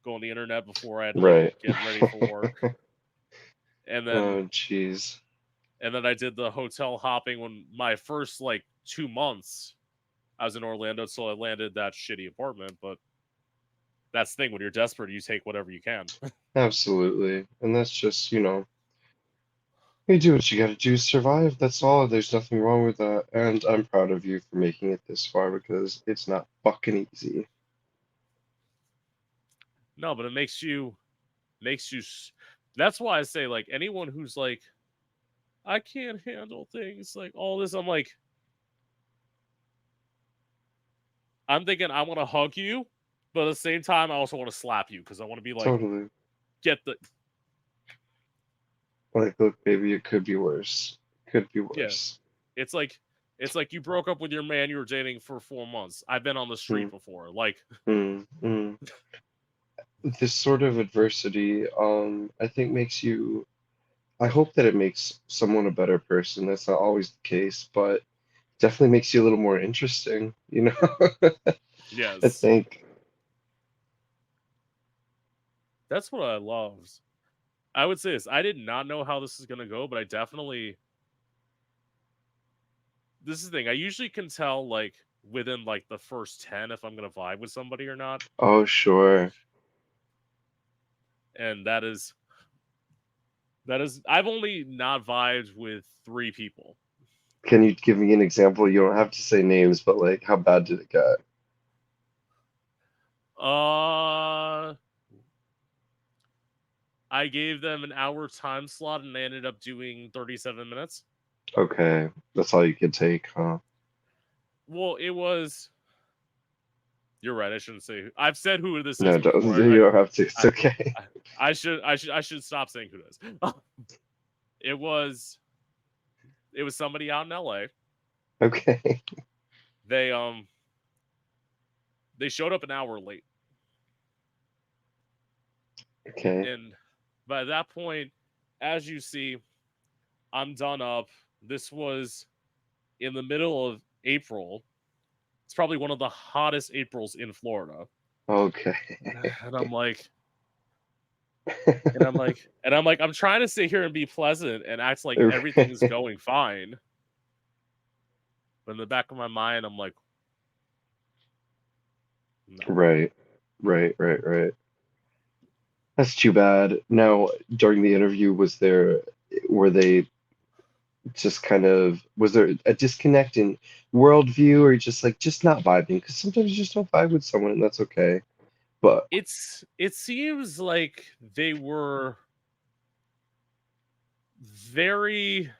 go on the internet before I had to like Right. get ready for work, and then Oh, jeez. I did the hotel hopping when my first like 2 months I was in Orlando, so I landed that shitty apartment. But that's the thing, when you're desperate, you take whatever you can. Absolutely. And that's just, you do what you gotta do to survive. That's all. There's nothing wrong with that. And I'm proud of you for making it this far because it's not fucking easy. No, but it makes you. That's why I say like anyone who's like, I can't handle things like all this. I'm thinking I want to hug you, but at the same time I also want to slap you because I want to be like, Totally. get the Like, look, baby, it could be worse. Could be yeah. worse. It's like you broke up with your man you were dating for 4 months. I've been on the street Mm, before. Like mm. This sort of adversity, I think makes you, I hope that it makes someone a better person. That's not always the case, but definitely makes you a little more interesting, I yes, think. that's what I loved. I would say this. I did not know how this is gonna go, but I definitely. This is the thing. I usually can tell like within like the first 10 if I'm gonna vibe with somebody or not, Oh, sure. and that is I've only not vibed with 3 people. Can you give me an example? You don't have to say names, but like, how bad did it get? Uh, I gave them an hour time slot and they ended up doing 37 minutes. Okay, that's all you could take, huh? Well, it was. You're right. I shouldn't say. I've said who this No, is don't, before. you don't have to. It's I, okay. I should stop saying who it is. it was it was somebody out in L.A. Okay. They they showed up an hour late, Okay. and by that point, as you see, I'm done up. This was in the middle of April. It's probably one of the hottest Aprils in Florida, Okay. and I'm trying to sit here and be pleasant and act like everything is going fine. But in the back of my mind, I'm like, no. Right. Right. That's too bad. Now, during the interview, were they just kind of, was there a disconnect in worldview or just not vibing? Because sometimes you just don't vibe with someone and that's okay. But It seems like they were very.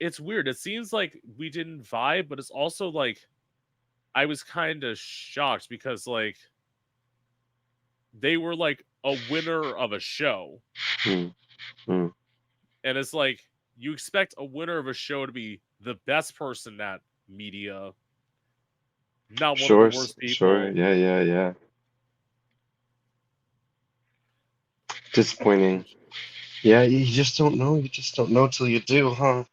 It's weird. It seems like we didn't vibe, but it's also like I was kind of shocked because like they were like a winner of a show, hmm, hmm. and it's like you expect a winner of a show to be the best person at media, not one of the Sure, worst sure. people. Yeah. Disappointing. Yeah, you just don't know. You just don't know till you do, huh?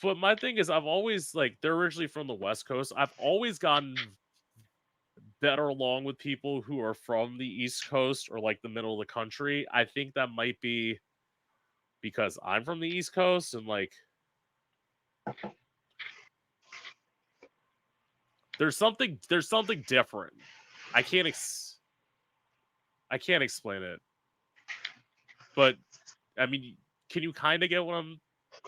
But my thing is, I've always like they're originally from the West Coast. I've always gotten better along with people who are from the East Coast or like the middle of the country. I think that might be because I'm from the East Coast and like there's something different. I can't I can't explain it. But I mean, can you kind of get what I'm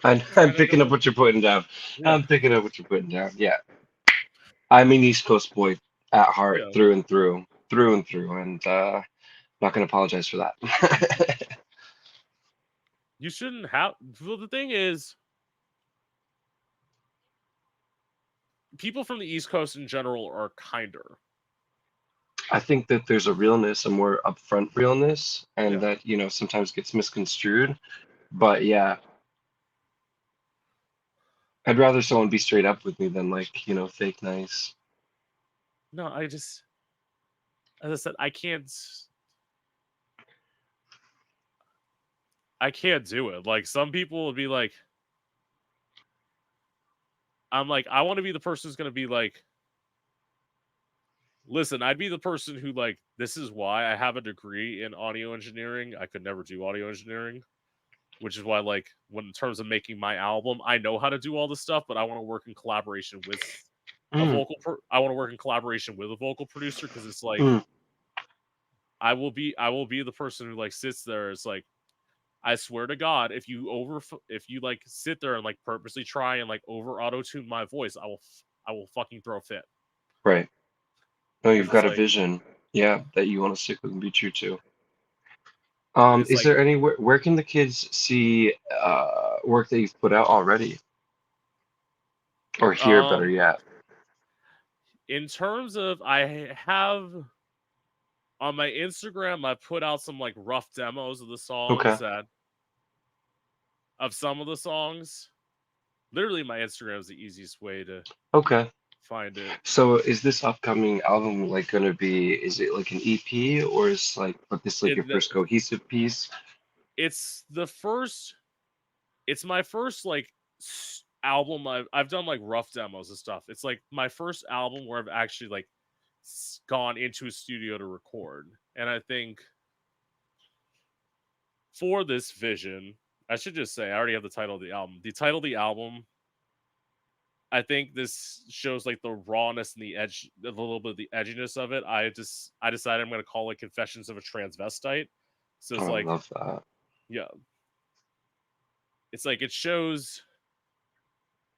I'm trying to picking up go? what you're putting down. Yeah. I'm picking up what you're putting down. Yeah, I'm an East Coast boy at heart, Yeah. through and through, and not gonna apologize for that. You shouldn't have. Well, the thing is, people from the East Coast in general are kinder. I think that there's a realness, a more upfront realness, and Yeah. that sometimes gets misconstrued. But yeah, I'd rather someone be straight up with me than like fake nice. No, as I said, I can't do it. Like some people will be like, I'm like, I want to be the person who's going to be like, listen, I'd be the person who like this is why I have a degree in audio engineering. I could never do audio engineering, which is why like when in terms of making my album, I know how to do all this stuff, but I want to work in collaboration with Mm, I want to work in collaboration with a vocal producer because it's like mm, I will be the person who like sits there. It's like I swear to God, if you like sit there and like purposely try and like over auto tune my voice, I will fucking throw a fit right. No, because you've it's got a like vision. Yeah, that you want to stick with and be true to. it's Is like there anywhere where can the kids see work that you've put out already? Or hear better um yet? in terms of I have on my Instagram I put out some like rough demos of the songs Okay. that of some of the songs. Literally, my Instagram is the easiest way to Okay. find it. So is this upcoming album like gonna be, is it like an EP or is like, but this like your It first cohesive piece? it's the first. It's my first like album. I've done like rough demos and stuff. It's like my first album where I've actually like gone into a studio to record. And I think for this vision, I should just say I already have the title of the album. The title of the album, I think this shows like the rawness and the edge, a little bit of the edginess of it. I decided I'm going to call it Confessions of a Transvestite. So Oh, it's I like, love that. yeah, it's like it shows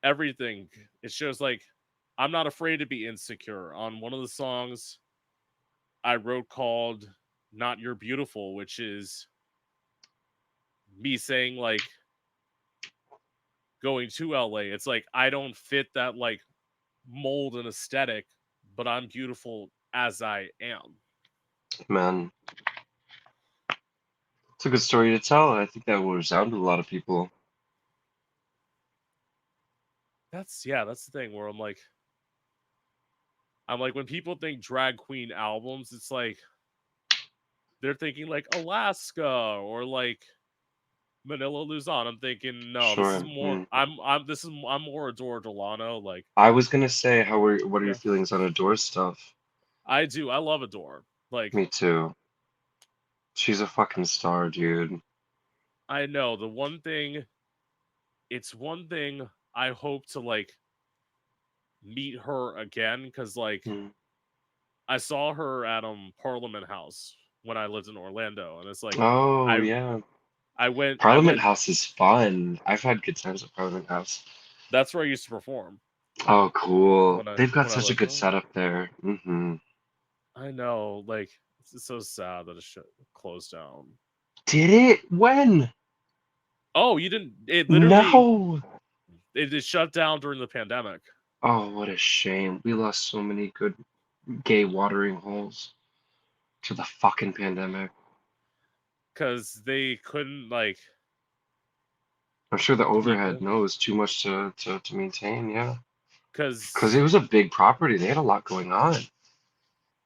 everything. It shows like I'm not afraid to be insecure. On one of the songs I wrote called Not You're Beautiful, which is me saying like going to LA. It's like I don't fit that like mold and aesthetic, but I'm beautiful as I am. Man, it's a good story to tell. I think that will resound with a lot of people. That's yeah, that's the thing where I'm like when people think drag queen albums, it's like they're thinking like Alaska or like Manila Luzon. I'm thinking no, this is Sure. more. Mm. I'm more Adore Delano. Like I was gonna say, what are your yeah, feelings on Adore stuff? I do. I love Adore. Like Me too. She's a fucking star, dude. I know the one thing. It's one thing I hope to like meet her again because like Mm. I saw her at Parliament House when I lived in Orlando, and it's like Oh I yeah. I Parliament went. House is fun. I've had good times at Parliament House. That's where I used to perform Oh, cool. when They've got I such a lived good there. setup there. Hmm. I know, like it's so sad that it should closed down. Did it? When? Oh, you didn't? It literally No. it is shut down during the pandemic Oh, what a shame. We lost so many good gay watering holes to the fucking pandemic. because they couldn't like I'm sure the keep overhead, it no, was too much to maintain, yeah. Because because it was a big property. They had a lot going on.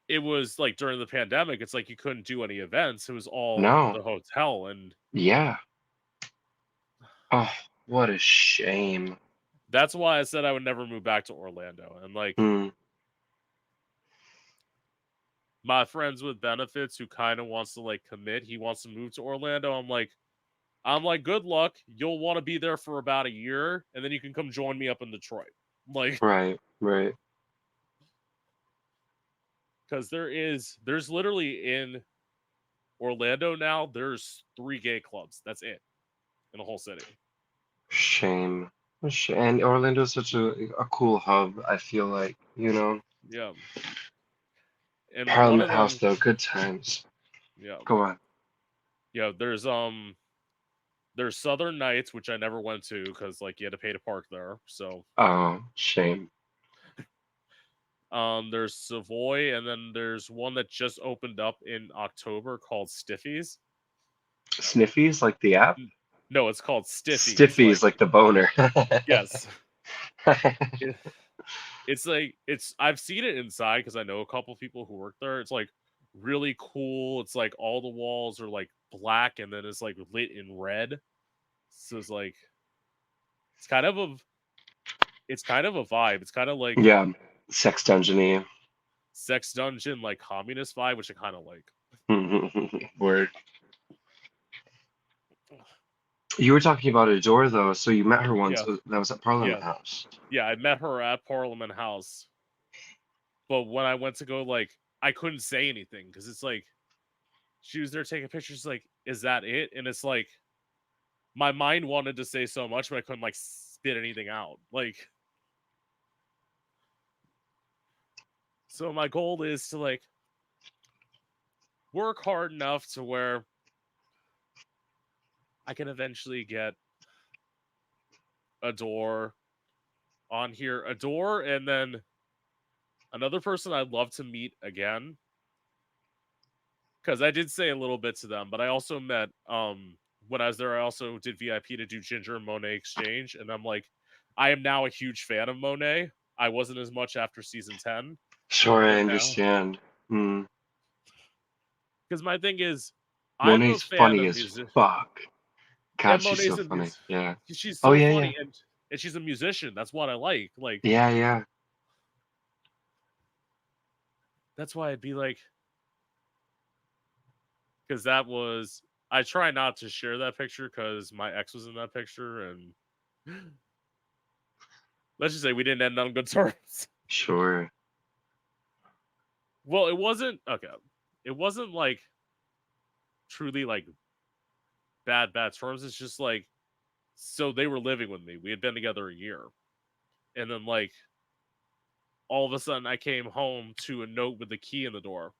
it was like during the pandemic. It's like you couldn't do any events. It was all No. the hotel, and Yeah. Oh, what a shame. that's why I said I would never move back to Orlando. And like Hmm. my friends with benefits who kind of wants to like commit, he wants to move to Orlando. I'm like, good luck. You'll want to be there for about a year, and then you can come join me up in Detroit. Like, Right, right. because there's literally in Orlando now, there's 3 gay clubs. That's it in the whole city. Shame. And Orlando's such a cool hub, I feel like, you know. Yeah. And one Parliament of House them, though, good times. yeah. Go on. Yeah, there's Southern Nights, which I never went to because like you had to pay to park there. So Oh, shame. there's Savoy, and then there's one that just opened up in October called Stiffies. Sniffies like the app? No, it's called Stiffies. Stiffies Like like the boner. yes, It- it's like it's. I've seen it inside because I know a couple people who work there. It's like really cool. It's like all the walls are like black, and then it's like lit in red. So it's like it's kind of a it's kind of a vibe. It's kind of like Yeah, sex dungeony. sex dungeon like communist vibe, which I kind of like. Word. You were talking about Adore though, so you met her once. Yeah, That was at Parliament yeah, House. yeah. I met her at Parliament House, but when I went to go, like, I couldn't say anything because it's like she was there taking pictures. Like, is that it? And it's like my mind wanted to say so much, but I couldn't like spit anything out. Like, so my goal is to like work hard enough to where I can eventually get Adore on here, Adore, and then another person I'd love to meet again, because I did say a little bit to them, but I also met when I was there, I also did VIP to do Ginger and Monet exchange, and I'm like, I am now a huge fan of Monet. I wasn't as much after season 10, Sure, I but now, understand. because my thing is, I'm a Monet's fan funny of as music, fuck. God, and she's so Monet's a funny. Yeah. she's Oh so yeah, yeah. funny, and she's a musician. That's what I like. Like, Yeah, yeah. that's why I'd be like, because that was, I try not to share that picture because my ex was in that picture, and let's just say we didn't end on good terms. Sure. Well, it wasn't okay. It wasn't like truly like bad terms. It's just like, so they were living with me. We had been together a year, and then like all of a sudden I came home to a note with the key in the door.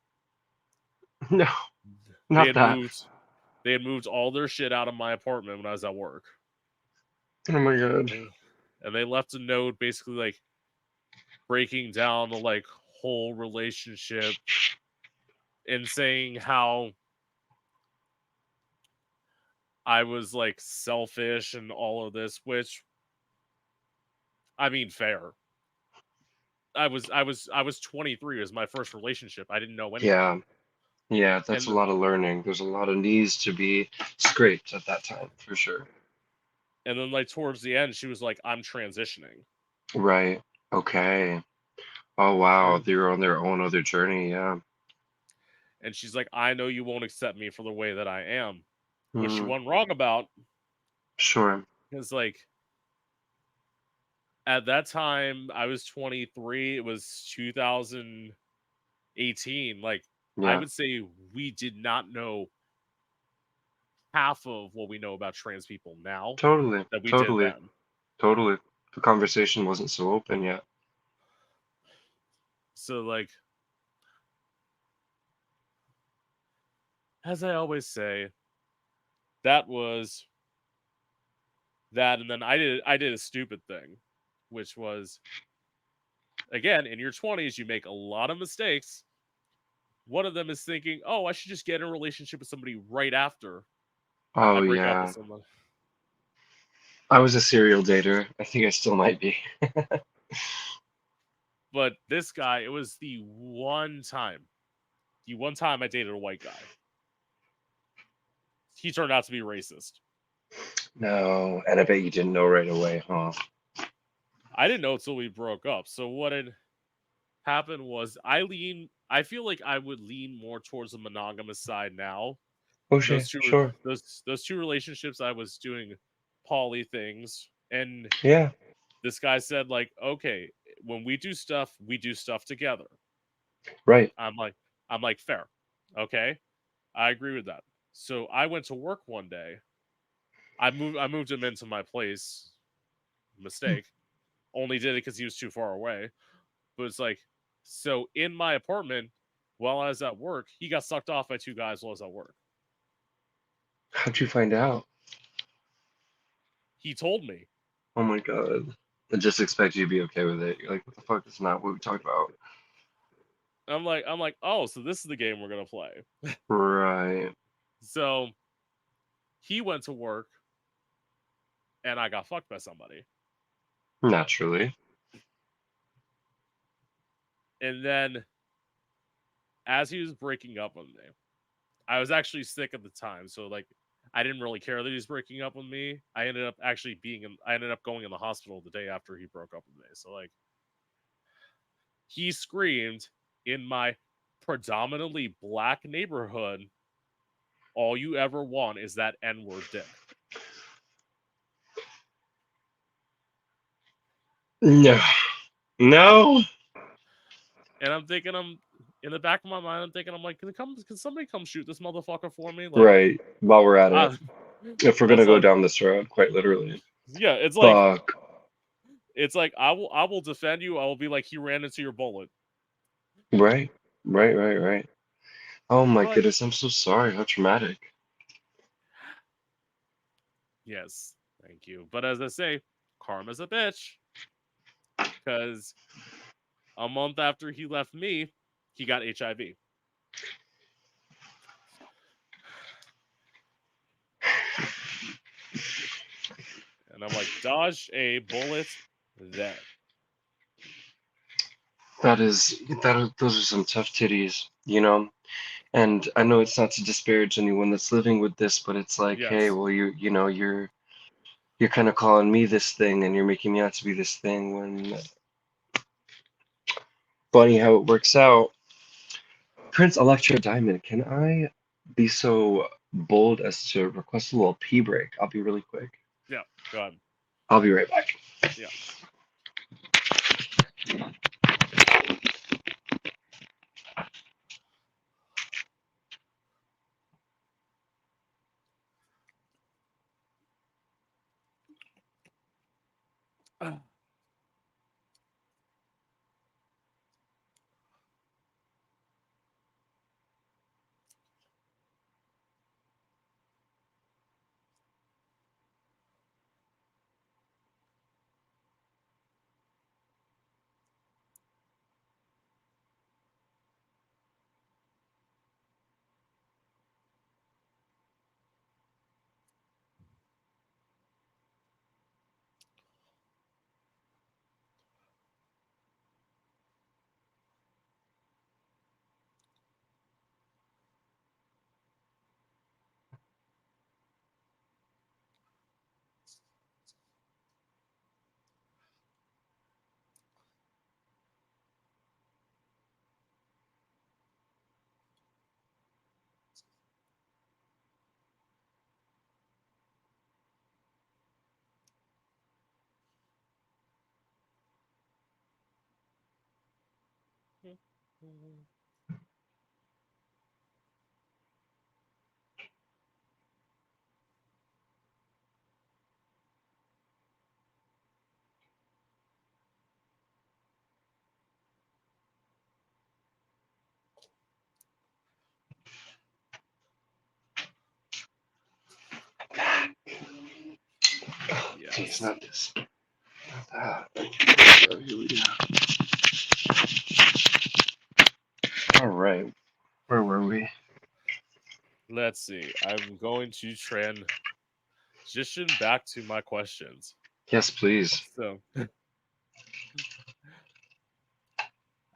No, They not had that. moved. They had moved all their shit out of my apartment when I was at work, Oh my god. and, and they left a note basically like breaking down the like whole relationship and saying how I was like selfish and all of this, which I mean, fair. I was 23. It was my first relationship. I didn't know anything, Yeah. Yeah, that's a and lot of learning. There's a lot of knees to be scraped at that time, for sure. then like towards the end, she was like, "I'm transitioning," Right. Okay. Oh wow, and they're on their own other journey. Yeah. she's like, "I know you won't accept me for the way that I am," which she Mm, wasn't wrong about, sure. because like at that time I was 23. It was 2018. Like I Yeah. would say we did not know half of what we know about trans people now Totally. that we did Totally. then. Totally. The conversation wasn't so open yet. So like, as I always say, that was that, and then I did a stupid thing, which was, again, in your 20s you make a lot of mistakes. One of them is thinking, "Oh, I should just get in a relationship with somebody right after I Oh break up with yeah. someone." I was a serial dater. I think I still might be. But this guy, it was the one time I dated a white guy. He turned out to be racist. No, and I bet you didn't know right away, huh? I didn't know until we broke up. So what had happened was I feel like I would lean more towards the monogamous side now. Okay, sure. Those two relationships I was doing poly things, and Yeah, this guy said like, "Okay, when we do stuff together." right. I'm like fair. Okay? I agree with that. So I went to work one day. I moved him into my place. Mistake. Only did it because he was too far away. But it's like, so in my apartment, while I was at work, he got sucked off by two guys while I was at work. How'd you find out? He told me. Oh my god. I just expect you to be okay with it. You're like, what the fuck? That's not what we talked about. I'm like, oh, so this is the game we're gonna play. Right. So he went to work and I got fucked by somebody. Naturally. And then as he was breaking up with me, I was actually sick at the time, so like I didn't really care that he was breaking up with me. I ended up going in the hospital the day after he broke up with me. So like he screamed in my predominantly black neighborhood, all you ever want is that N word dick. No. No. And I'm thinking, I'm in the back of my mind, I'm thinking, I'm like, can somebody come shoot this motherfucker for me? Like, Right. While we're at it, I, if we're gonna that's go like, down this road, quite literally. yeah, Fuck. it's like I will defend you. I will be like, he ran into your bullet. Right. Right. Right. Right. Oh my But goodness, I'm so sorry. How traumatic. yes, thank you. But as I say, karma's a bitch. Because a month after he left me, he got HIV. And I'm like, dodge a bullet then. Those are some tough titties, you know? And I know it's not to disparage anyone that's living with this, but it's like, hey, Yes. well, you're kind of calling me this thing, and you're making me out to be this thing. When funny how it works out. Prince Electro Diamond, can I be so bold as to request a little pee break? I'll be really quick. Yeah, go ahead. I'll be right back. Yeah. Please, Yes. not this. Not that. Oh, here we go. All right. Where were we? Let's see. I'm going to transition back to my questions. Yes, please. So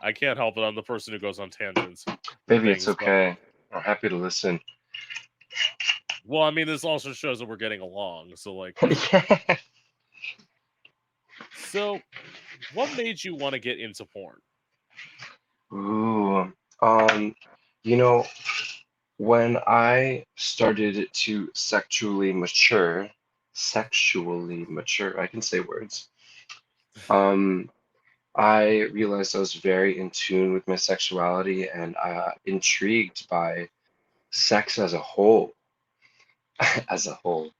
I can't help it. I'm the person who goes on tangents with Baby, it's things. But okay. I'm happy to listen. well, I mean, this also shows that we're getting along. So like, so what made you want to get into porn? Ooh. Um, you know, when I started to sexually mature, I can say words. Um, I realized I was very in tune with my sexuality and intrigued by sex as a whole, as a whole.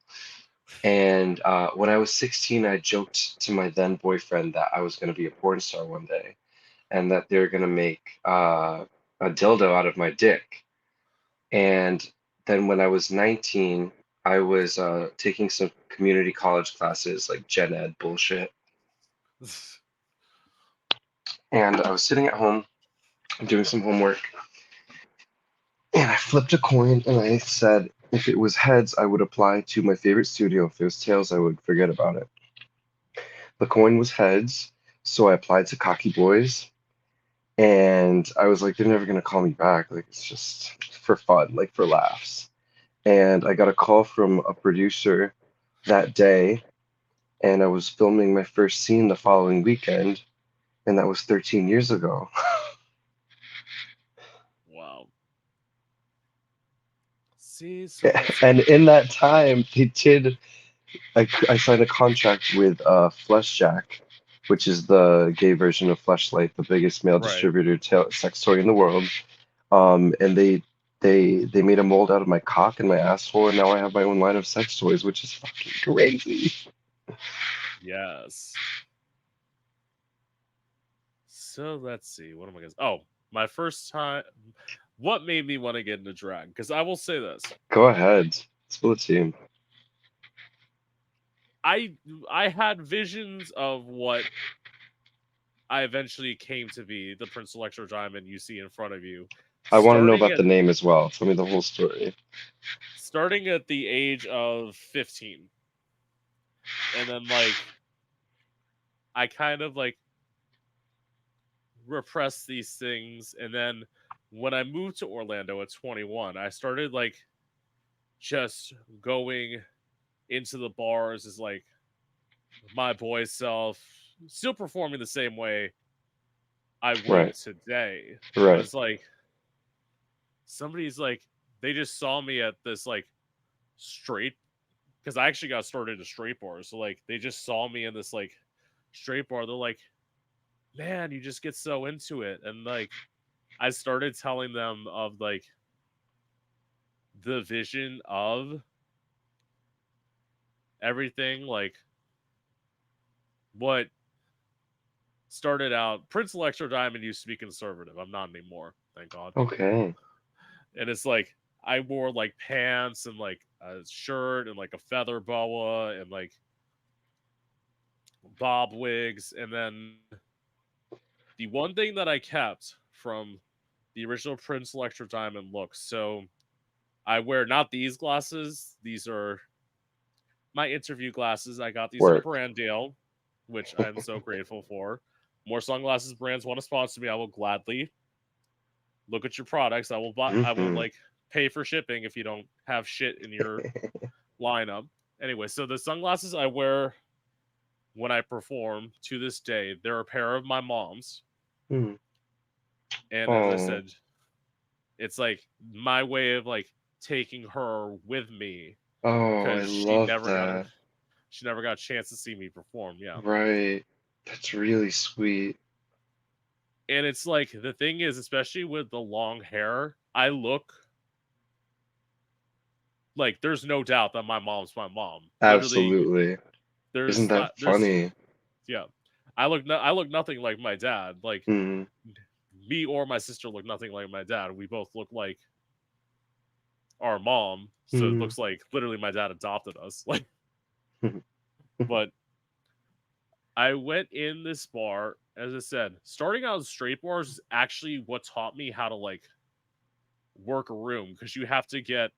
And when I was 16, I joked to my then boyfriend that I was going to be a porn star one day, and that they're going to make a dildo out of my dick. And then when I was 19, I was taking some community college classes, like gen ed bullshit. And I was sitting at home doing some homework, and I flipped a coin and I said, if it was heads, I would apply to my favorite studio. If it was tails, I would forget about it. The coin was heads, so I applied to Cocky Boys. And I was like, they're never gonna call me back. Like, it's just for fun, like for laughs. And I got a call from a producer that day, and I was filming my first scene the following weekend, and that was 13 years ago. See, so that's And it. in that time, they did. I signed a contract with Fleshjack, which is the gay version of Fleshlight, the biggest male Right. distributor sex toy in the world. And they made a mold out of my cock and my asshole, and now I have my own line of sex toys, which is fucking crazy. Yes. So let's see. What am I gonna? Oh, my first time. What made me want to get into drag? Because I will say this: Go ahead, spill the tea. I I had visions of what I eventually came to be the Prince Electro Diamond you see in front of you, I want to know starting about at the name as well. Tell me the whole story. the age of 15, and then I kind of repressed these things, and then when I moved to Orlando at 21, I started just going into the bars as my boy self, still performing the same way I would Right, today. But right. it's somebody's they just saw me at this straight, because I actually got started at straight bars. So they just saw me in this straight bar. They're like, man, you just get so into it. And I started telling them of the vision of everything, what started out. Prince Electro Diamond used to be conservative. I'm not anymore, thank God. Okay. And it's I wore pants and a shirt and a feather boa and bob wigs. And then the one thing that I kept from the original Prince Electro Diamond look. So I wear not these glasses. These are my interview glasses. I got these at a Work. brand deal, which I'm so grateful for. More sunglasses brands want to sponsor me. I will gladly look at your products. I will buy. I will Hmm. pay for shipping if you don't have shit in your lineup. Anyway, so the sunglasses I wear when I perform to this day, they're a pair of my mom's, Hmm. and as I Oh, said, it's my way of taking her with me oh, I because love that. she never got a chance to see me perform. Yeah, Right. That's really sweet. and it's the thing is, especially with the long hair, I look there's no doubt that my mom's my mom. Literally, Absolutely. Isn't there's that not there's funny? yeah. I look nothing like my dad. Hmm. Me or my sister look nothing like my dad. We both look like our mom, so it Hmm. looks like literally my dad adopted us. But I went in this bar, as I said, starting out as straight bars is actually what taught me how to work a room, because you have to get.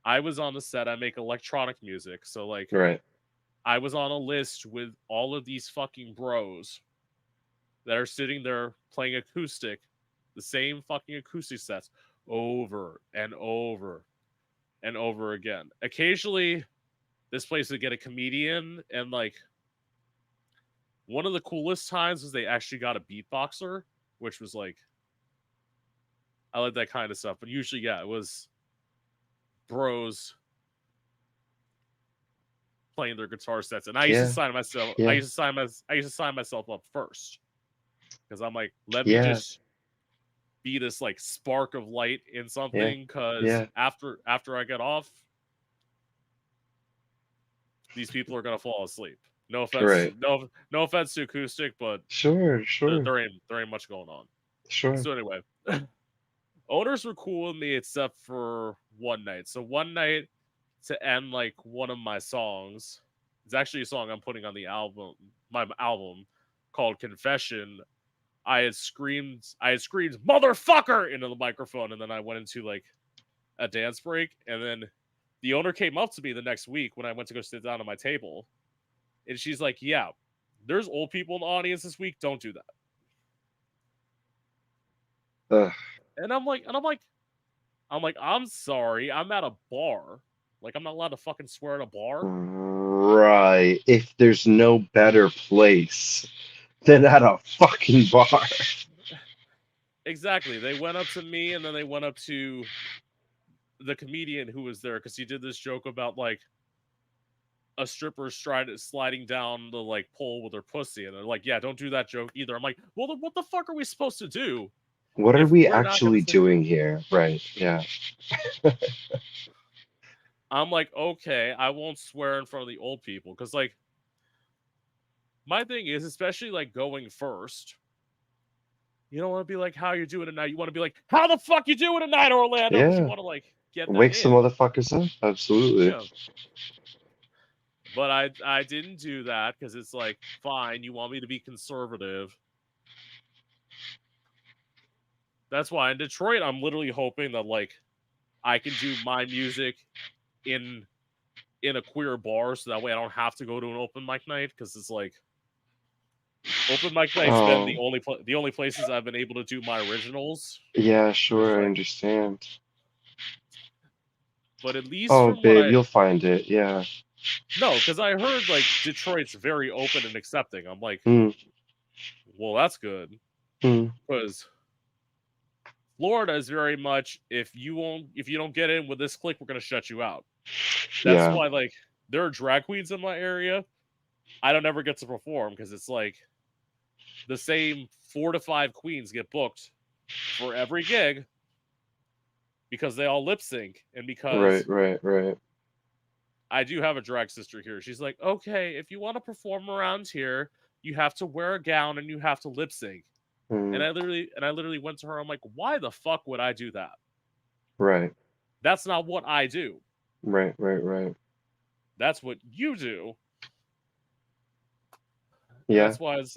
I was on the set. I make electronic music, so Right. I was on a list with all of these fucking bros that are sitting there playing acoustic, the same fucking acoustic sets over and over and over again. Occasionally, this place would get a comedian, and one of the coolest times was they actually got a beatboxer, which was I like that kind of stuff. But usually, yeah, it was bros playing their guitar sets, and I used to Yeah. sign myself. Yeah. I used to sign myself up first because I'm like, let me Yeah. just be this spark of light in Yeah. something. Because Yeah. after I get off, these people are gonna fall asleep. No offense, Right. no offense to acoustic, but Sure. Sure. there ain't much going on. Sure. So anyway, owners were cool with me except for one night. So one night to end one of my songs. It's actually a song I'm putting on the album, my album called Confession. I had screamed motherfucker into the microphone, and then I went into a dance break, and then the owner came up to me the next week when I went to go sit down at my table, and she's like, "Yeah, there's old people in the audience this week. Don't do that." Ugh. I'm sorry, I'm at a bar. I'm not allowed to fucking swear at a bar. Right. If there's no better place than at a fucking bar. Exactly. They went up to me, and then they went up to the comedian who was there because he did this joke about like a stripper sliding down the like pole with her pussy, and they're like, "Yeah, don't do that joke either." I'm like, "Well, then what the fuck are we supposed to do What are if we we're not gonna actually say?" doing here? Right. Yeah. I'm like, "Okay, I won't swear in front of the old people," because like my thing is, especially like going first, you don't want to be like, "How you doing tonight?" You want to be like, "How the fuck you doing tonight, Orlando?" Because you Yeah. want to like get them Wake some in. motherfuckers up. Absolutely. Yeah. But I didn't do that because it's like, fine, you want me to be conservative. That's why in Detroit, I'm literally hoping that like I can do my music in a queer bar, so that way I don't have to go to an open mic night because it's like open mic night's been Oh, the only places I've been able to do my originals. yeah, And it's sure, I like, understand. but at least Oh, from what babe, I you'll find it. Yeah. no, because I heard like Detroit's very open and accepting. I'm like, Mm, well, that's good mm, because Florida is very much if you don't get in with this clique, we're gonna shut you out. That's yeah. why like there are drag queens in my area. I don't ever get to perform because it's like the same 4 to 5 queens get booked for every gig because they all lip sync and Right, because right, right. I do have a drag sister here. She's like, okay, if you want to perform around here, you have to wear a gown and you have to lip sync. Mm, And I literally went to her. I'm like, why the fuck would I do that? right, That's not what I do. right, right, right. That's what you do. And Yeah. that's why it's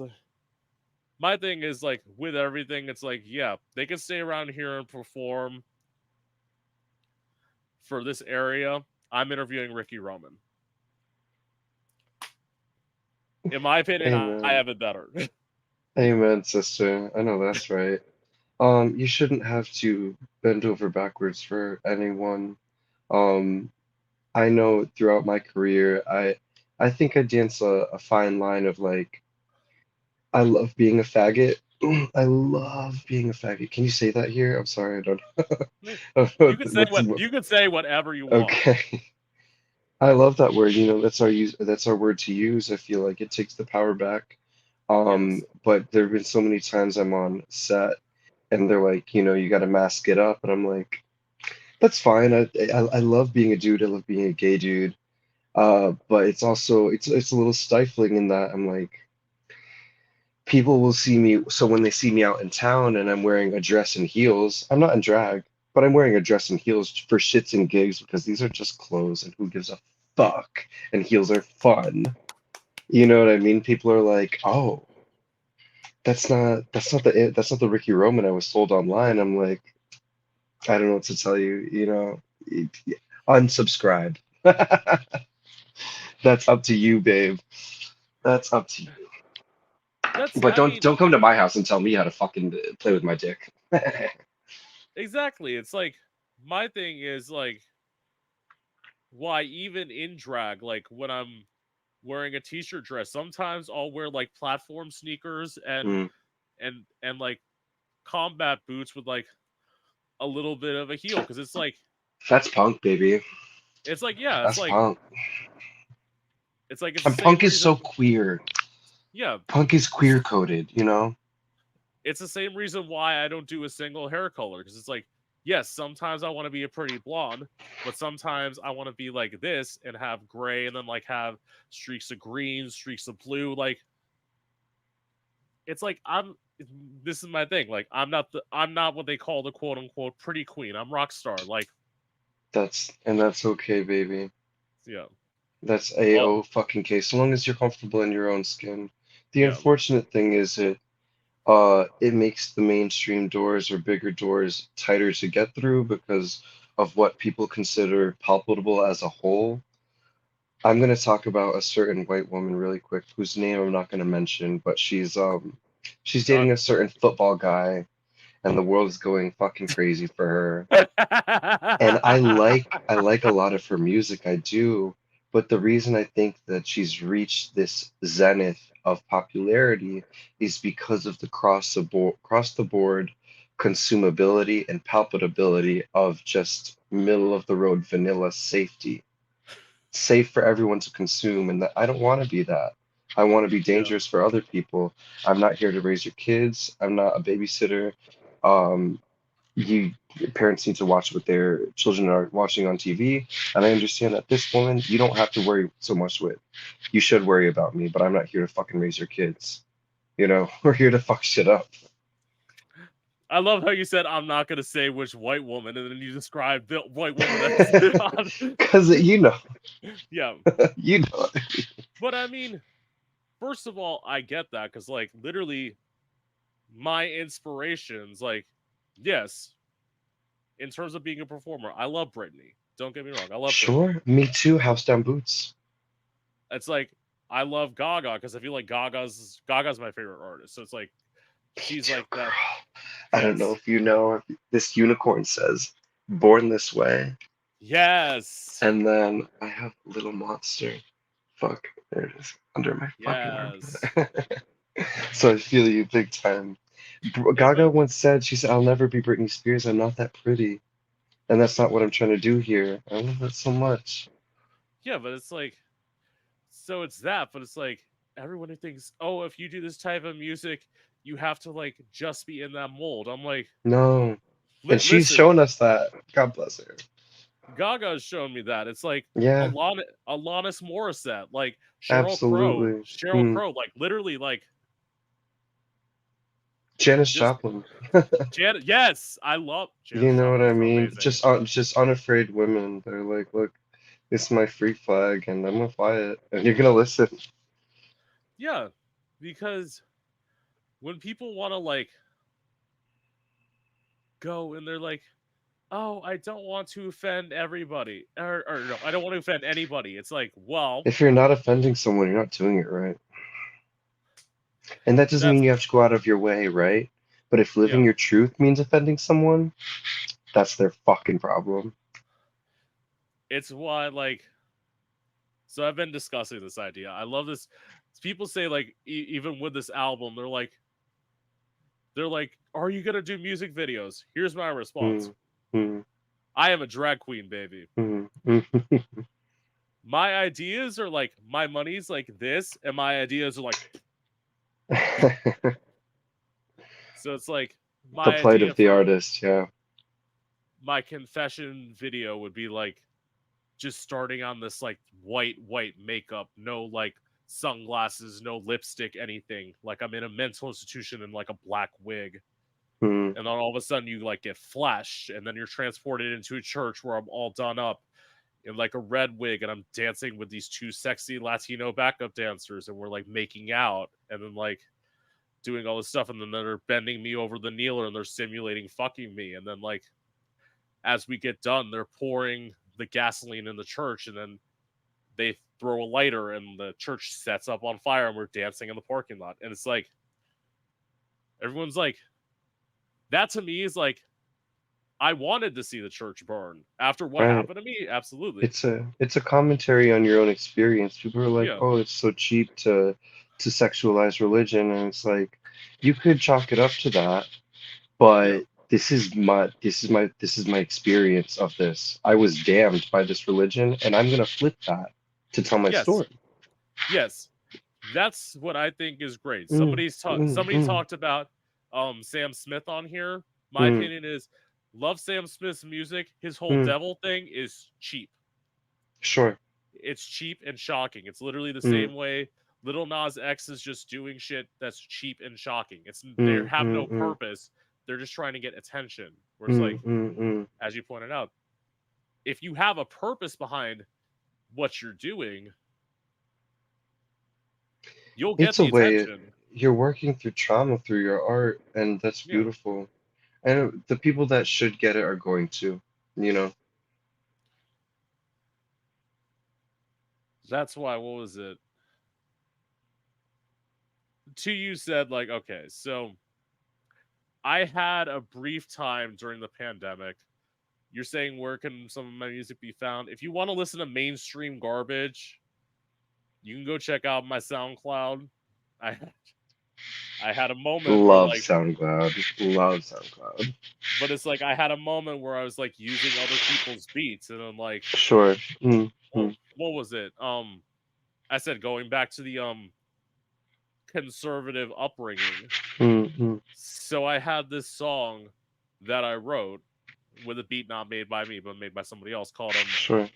my thing is like with everything, it's like, yeah, they can stay around here and perform for this area. I'm interviewing Ricky Roman. In my opinion, I Amen. have it better. Amen, sister. I know that's right. You shouldn't have to bend over backwards for anyone. Um, I know throughout my career, I think I dance a fine line of like, I love being a faggot. I love being a faggot. Can you say that here? I'm sorry, I don't know You can say what's you can say whatever you want. okay. I love that word. You know, that's our word to use. I feel like it takes the power back. Yes. But there have been so many times I'm on set and they're like, you know, you got to mask it up, and I'm like, that's fine. I love being a dude. I love being a gay dude. But it's also it's a little stifling in that I'm like, people will see me. So when they see me out in town and I'm wearing a dress and heels, I'm not in drag, but I'm wearing a dress and heels for shits and gigs because these are just clothes, and who gives a fuck? And heels are fun. You know what I mean? People are like, oh, that's not the Ricky Roman I was sold online. I'm like, I don't know what to tell you, you know, unsubscribe. That's up to you, babe. That's up to you. That's But I don't mean, don't come to my house and tell me how to fucking play with my dick. exactly. It's like my thing is like why even in drag, like when I'm wearing a t-shirt dress, sometimes I'll wear like platform sneakers Mm, and like combat boots with like a little bit of a heel because that's punk, baby. it's like yeah, That's punk. it's like it's the And same punk is so reason queer. yeah, Punk is it's queer coded, you know? it's the same reason why I don't do a single hair color because it's like yes, sometimes I want to be a pretty blonde, but sometimes I want to be like this and have gray and then like have streaks of green, streaks of blue. Like it's like this is my thing. Like I'm not what they call the quote unquote pretty queen. I'm rock star. Like That's okay, baby. yeah, That's well A-O fucking K. So long as you're comfortable in your own skin. The yeah. unfortunate thing is it makes the mainstream doors or bigger doors tighter to get through because of what people consider palpable as a whole. I'm going to talk about a certain white woman really quick whose name I'm not going to mention, but she's God. dating a certain football guy and the world is going fucking crazy for her. And I like a lot of her music, I do, but the reason I think that she's reached this zenith of popularity is because of the cross the board consumability and palpability of just middle of the road vanilla safety, safe for everyone to consume, and that I don't want to be that. I want to be Yeah. dangerous for other people. I'm not here to raise your kids. I'm not a babysitter. Um, you Parents need to watch what their children are watching on TV, and I understand that this woman you don't have to worry so much with. You should worry about me, but I'm not here to fucking raise your kids. We're here to fuck shit up. I love how you said I'm not gonna say which white woman, and then you described the white woman that's on. Because Yeah, you know. but I mean, first of all, I get that because like literally my inspirations, like yes, in terms of being a performer, I love Britney. Don't get me wrong, I love Britney. Sure, me too. House down boots. It's like I love Gaga because I feel like Gaga's my favorite artist. So it's like Me she's too, like that. girl. I don't know Yes, if you know, this unicorn says "Born This Way," yes, and then I have Little Monster. Fuck, there it is under my fucking yes. armpit. So I feel you big time. Yeah, Gaga but once said, she said, "I'll never be Britney Spears. I'm not that pretty." And that's not what I'm trying to do here. I love that so much. yeah, but it's like so it's that, but it's like everyone who thinks, oh, if you do this type of music, you have to like just be in that mold. I'm like, No. And she's listen, shown us that. God bless her. Gaga's shown me that. It's like Yeah, Alanis Morissette, like absolutely. Cheryl Mm. Crow, like literally, like Janis just Joplin. Janet. Yes, I love You Janis know what Joplin. I So mean? amazing. Just unafraid women. They're like, look, it's my free flag, and I'm gonna fly it, and you're gonna listen. Yeah, because when people want to like go and they're like, oh, I don't want to offend everybody, or no, I don't want to offend anybody. It's like, well, If you're not offending someone, you're not doing it right. And that doesn't that's mean you have to go out of your way, right? But if living yeah, your truth means offending someone, that's their fucking problem. it's why like so I've been discussing this idea. I love this. People say like even with this album, they're like, are you gonna do music videos? Here's my response: Mm, mm, I am a drag queen, baby. mm, mm. My ideas are like my money's like this, and my ideas are like so. It's like The my plight idea of the for artist, yeah. my confession video would be like just starting on this like white makeup, no like sunglasses, no lipstick, anything. Like I'm in a mental institution in like a black wig. Mm, And then all of a sudden you like get flashed and then you're transported into a church where I'm all done up in like a red wig and I'm dancing with these two sexy Latino backup dancers and we're like making out and then like doing all this stuff and then they're bending me over the kneeler and they're simulating fucking me and then like as we get done they're pouring the gasoline in the church and then they throw a lighter and the church sets up on fire and we're dancing in the parking lot and it's like everyone's like that to me is like I wanted to see the church burn after what right. happened to me. Absolutely. It's a commentary on your own experience. People are like, Yeah. "Oh, it's so cheap to sexualize religion," and it's like you could chalk it up to that, Yeah. but this is my experience of this. I was damned by this religion, and I'm gonna flip that to tell my Yes. story. Yes. That's what I think is great. Mm, mm, Somebody mm, talked about Sam Smith on here. My mm, opinion is love Sam Smith's music. His whole mm. devil thing is cheap. Sure. It's cheap and shocking. It's literally the Mm, same way Little Nas X is just doing shit that's cheap and shocking. It's they mm, have mm, no mm, purpose. They're just trying to get attention. Where it's mm, like, mm, mm. as you pointed out, if you have a purpose behind what you're doing, you'll get It's a the way attention. you're working through trauma through your art, and that's Yeah. beautiful. And the people that should get it are going to, you know. That's why, what was it? To you said, like, okay, so I had a brief time during the pandemic. You're saying where can some of my music be found? If you want to listen to mainstream garbage, you can go check out my SoundCloud. I I had a moment where Love like, SoundCloud. Love SoundCloud. but it's like I had a moment where I was like using other people's beats, and I'm like, Sure. Mm, well, what was it? I said going back to the conservative upbringing. mm. So I had this song that I wrote with a beat not made by me, but made by somebody else called Sure.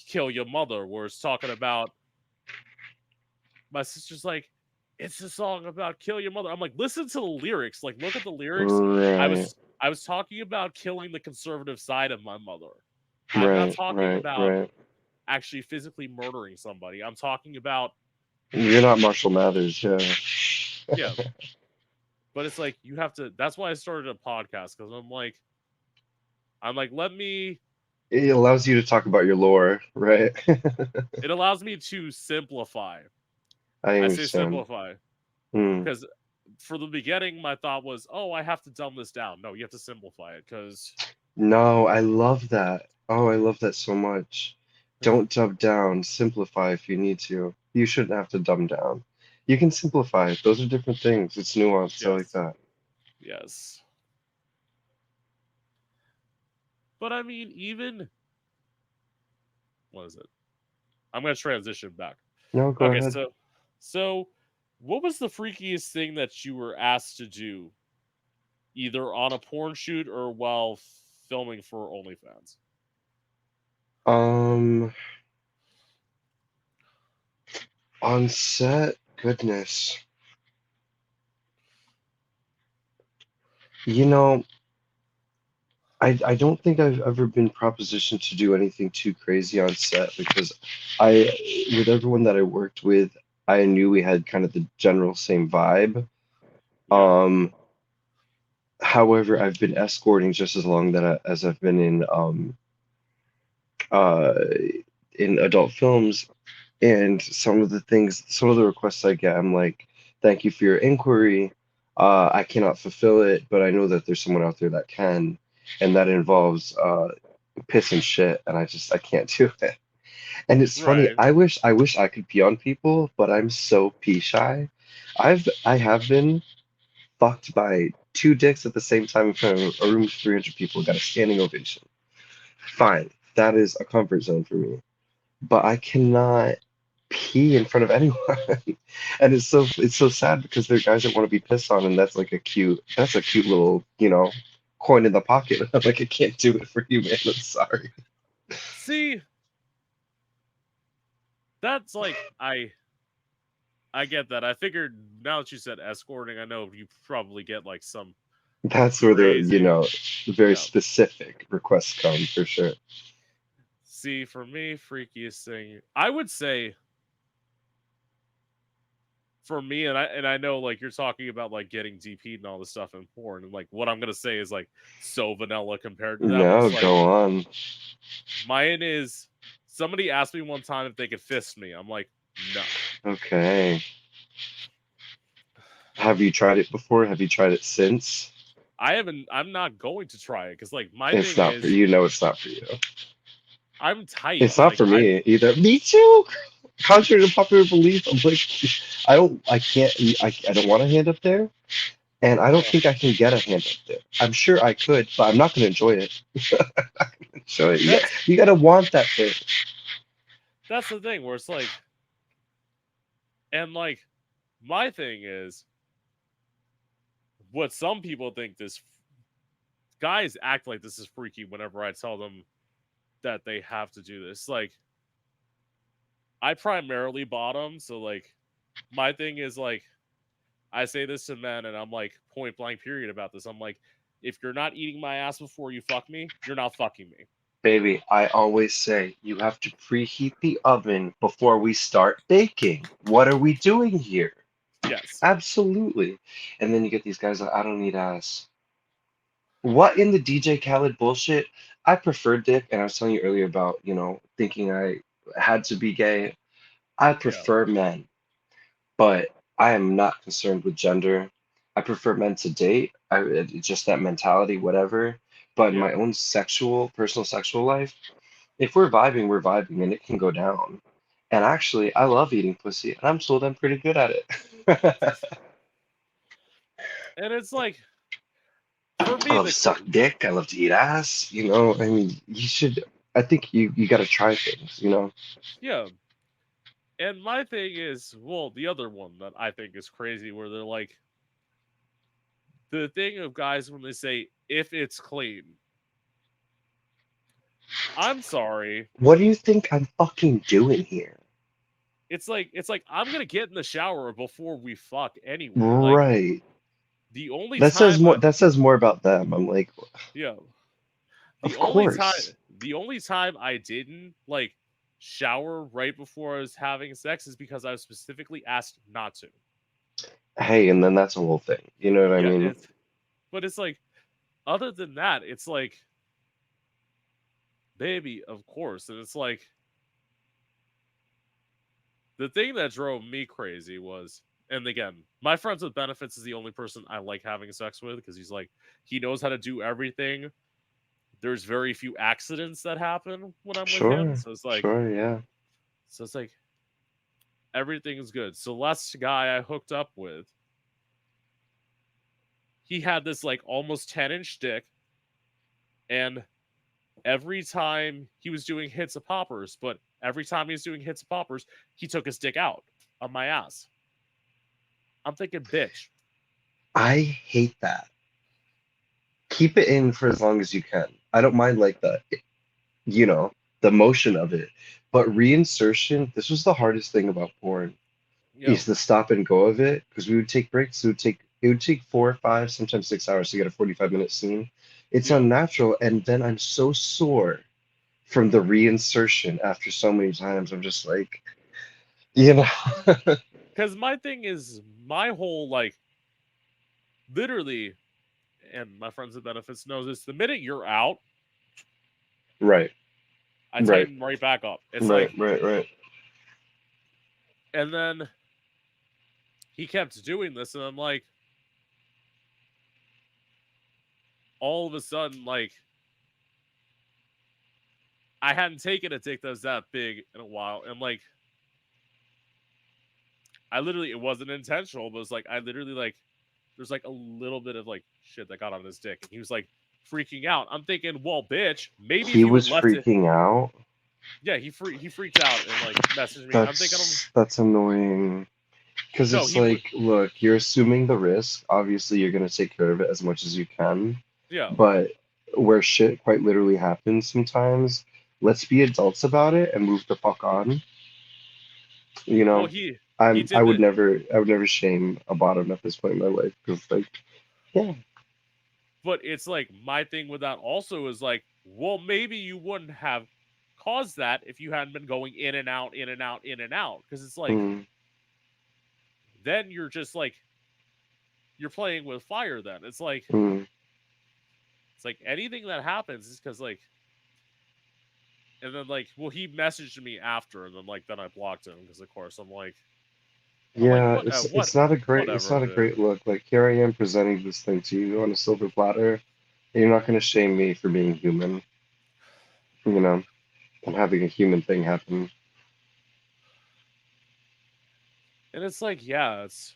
Kill Your Mother, where it's talking about my sister's like, it's a song about kill your mother. I'm like, listen to the lyrics. Like, look at the lyrics. I Right. was I was talking about killing the conservative side of my mother. I'm not Right. talking Right. about Right. actually physically murdering somebody. I'm talking about You're not Marshall Mathers, yeah. yeah, but it's like you have to. That's why I started a podcast because I'm like, let me. It allows you to talk about your lore, right? It allows me to simplify. I I say understand. simplify Mm. because for the beginning, my thought was, oh, I have to dumb this down. No, you have to simplify it because No, I love that. Oh, I love that so much. Don't dumb down, simplify if you need to. You shouldn't have to dumb down. You can simplify. Those are different things. It's nuanced. I like yes, that. yes. But I mean, even what is it? I'm gonna transition back. No, go Okay, ahead. so what was the freakiest thing that you were asked to do, either on a porn shoot or while filming for OnlyFans? Um, on set, goodness. You know, I don't think I've ever been propositioned to do anything too crazy on set because I, with everyone that I worked with, I knew we had kind of the general same vibe. Yeah, Um, However, I've been escorting just as long as I've been uh in adult films, and some of the requests I get, I'm like, thank you for your inquiry. I cannot fulfill it, but I know that there's someone out there that can, and that involves piss and shit, and I can't do it. And it's funny, right, I wish I could pee on people, but I'm so pee shy. I have been fucked by two dicks at the same time in front of a room of 300 people, got a standing ovation. Fine, that is a comfort zone for me. But I cannot pee in front of anyone. And it's so sad because there are guys that want to be pissed on, and that's a cute little, coin in the pocket. I'm like, I can't do it for you, man. I'm sorry. see, that's like I get that. I figured now that you said escorting, I know you probably get like some That's where crazy. the very Yeah. specific requests come for sure. See, for me, freakiest thing, I would say for me, and I know like you're talking about like getting DP'd and all this stuff in porn, and like what I'm gonna say is like so vanilla compared to that, but No, it's like go on. mine is somebody asked me one time if they could fist me. I'm like, no. Okay. Have you tried it before? Have you tried it since? I haven't I'm not going to try it because like my It's thing not for is you. Know it's not for you. I'm tight. It's not Like for I me either. Me too. Contrary to popular belief, I'm like, I can't, I don't want a hand up there, and I don't ugh, think I can get a hand up there. I'm sure I could, but I'm not going to enjoy it. So that's you gotta want that thing. that's the thing where it's like and like my thing is what some people think this guys act like this is freaky whenever I tell them that they have to do this. Like I primarily bottom, so like my thing is like I say this to men and I'm like point blank period about this. I'm like, if you're not eating my ass before you fuck me, you're not fucking me. Baby, I always say you have to preheat the oven before we start baking. What are we doing here? Yes. Absolutely. And then you get these guys like, I don't need ass. What in the DJ Khaled bullshit? I prefer dick, and I was telling you earlier about, thinking I had to be gay. I Yeah. prefer men, but I am not concerned with gender. I prefer men to date. It's just that mentality, whatever. But in my Yeah. own personal sexual life, if we're vibing, and it can go down. And actually, I love eating pussy, and I'm told I'm pretty good at it. And it's like for I me love to suck dick. I love to eat ass. I mean, you should. I think you got to try things. yeah. And my thing is, well, the other one that I think is crazy where they're like the thing of guys when they say if it's clean. I'm sorry. What do you think I'm fucking doing here? It's like I'm gonna get in the shower before we fuck anyway. Like Right. the only That says time more. That says more about them. I'm like, yeah, the of only time course. the only time I didn't like shower right before I was having sex is because I was specifically asked not to. Hey, and then that's a whole thing. You know what I Yeah, mean? it's like other than that, it's like baby, of course. And it's like the thing that drove me crazy was, and again, my friends with benefits is the only person I like having sex with because he's like, he knows how to do everything. There's very few accidents that happen when I'm with him. Sure. So it's like, Sure. Yeah. so it's like everything's good. So last guy I hooked up with, he had this like almost 10-inch dick. And every time he was doing hits of poppers, but every time he was doing hits of poppers, he took his dick out of my ass. I'm thinking, bitch. I hate that. Keep it in for as long as you can. I don't mind like you know, the motion of it. But reinsertion, this was the hardest thing about porn, Yo, is the stop and go of it. Because we would take breaks. It would take 4 or 5, sometimes 6 hours to get a 45-minute scene. It's yo. unnatural. And then I'm so sore from the reinsertion after so many times. I'm just like, you know. Because my thing is, my whole, like, literally, and my friends with benefits knows this, the minute you're out, Right, I right, tighten right back up. It's right, like, right, right. and then he kept doing this, and I'm like, all of a sudden, like, I hadn't taken a dick that was that big in a while, and like, I literally, it wasn't intentional, but it was like, I literally, like, there's like a little bit of like shit that got on his dick, and he was like freaking out. I'm thinking, well, bitch, maybe if He you would was left it, freaking out. yeah, he freaked out and like messaged me. I'm thinking, That's annoying. Because no, it's he would, like, look, you're assuming the risk. Obviously, you're gonna take care of it as much as you can. yeah. But where shit quite literally happens sometimes, let's be adults about it and move the fuck on. You Well, know, he I did would the, never shame a bottom at this point in my life because like, yeah, but it's like my thing with that also is like, well, maybe you wouldn't have caused that if you hadn't been going in and out, in and out, in and out, because it's like mm, then you're just like you're playing with fire. Then mm, it's like anything that happens is because like, and then like, well, he messaged me after, and then like then I blocked him because of course I'm like yeah, it's whatever, not a dude. great look. Like here I am presenting this thing to you on a silver platter, and you're not gonna shame me for being human. You know, and having a human thing happen. And it's like, yeah, it's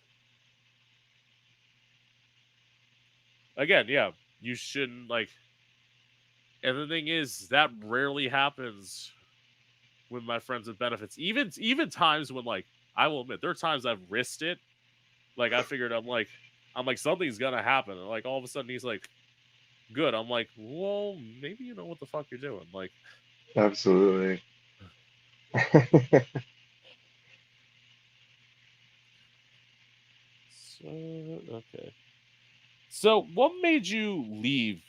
again, yeah, you shouldn't like. And the thing is, that rarely happens with my friends with benefits. Even times when like I will admit there are times I've risked it. Like I figured I'm like something's gonna happen, and like all of a sudden he's like good. I'm like, well, maybe you know what the fuck you're doing. Like, Absolutely. so okay. So what made you leave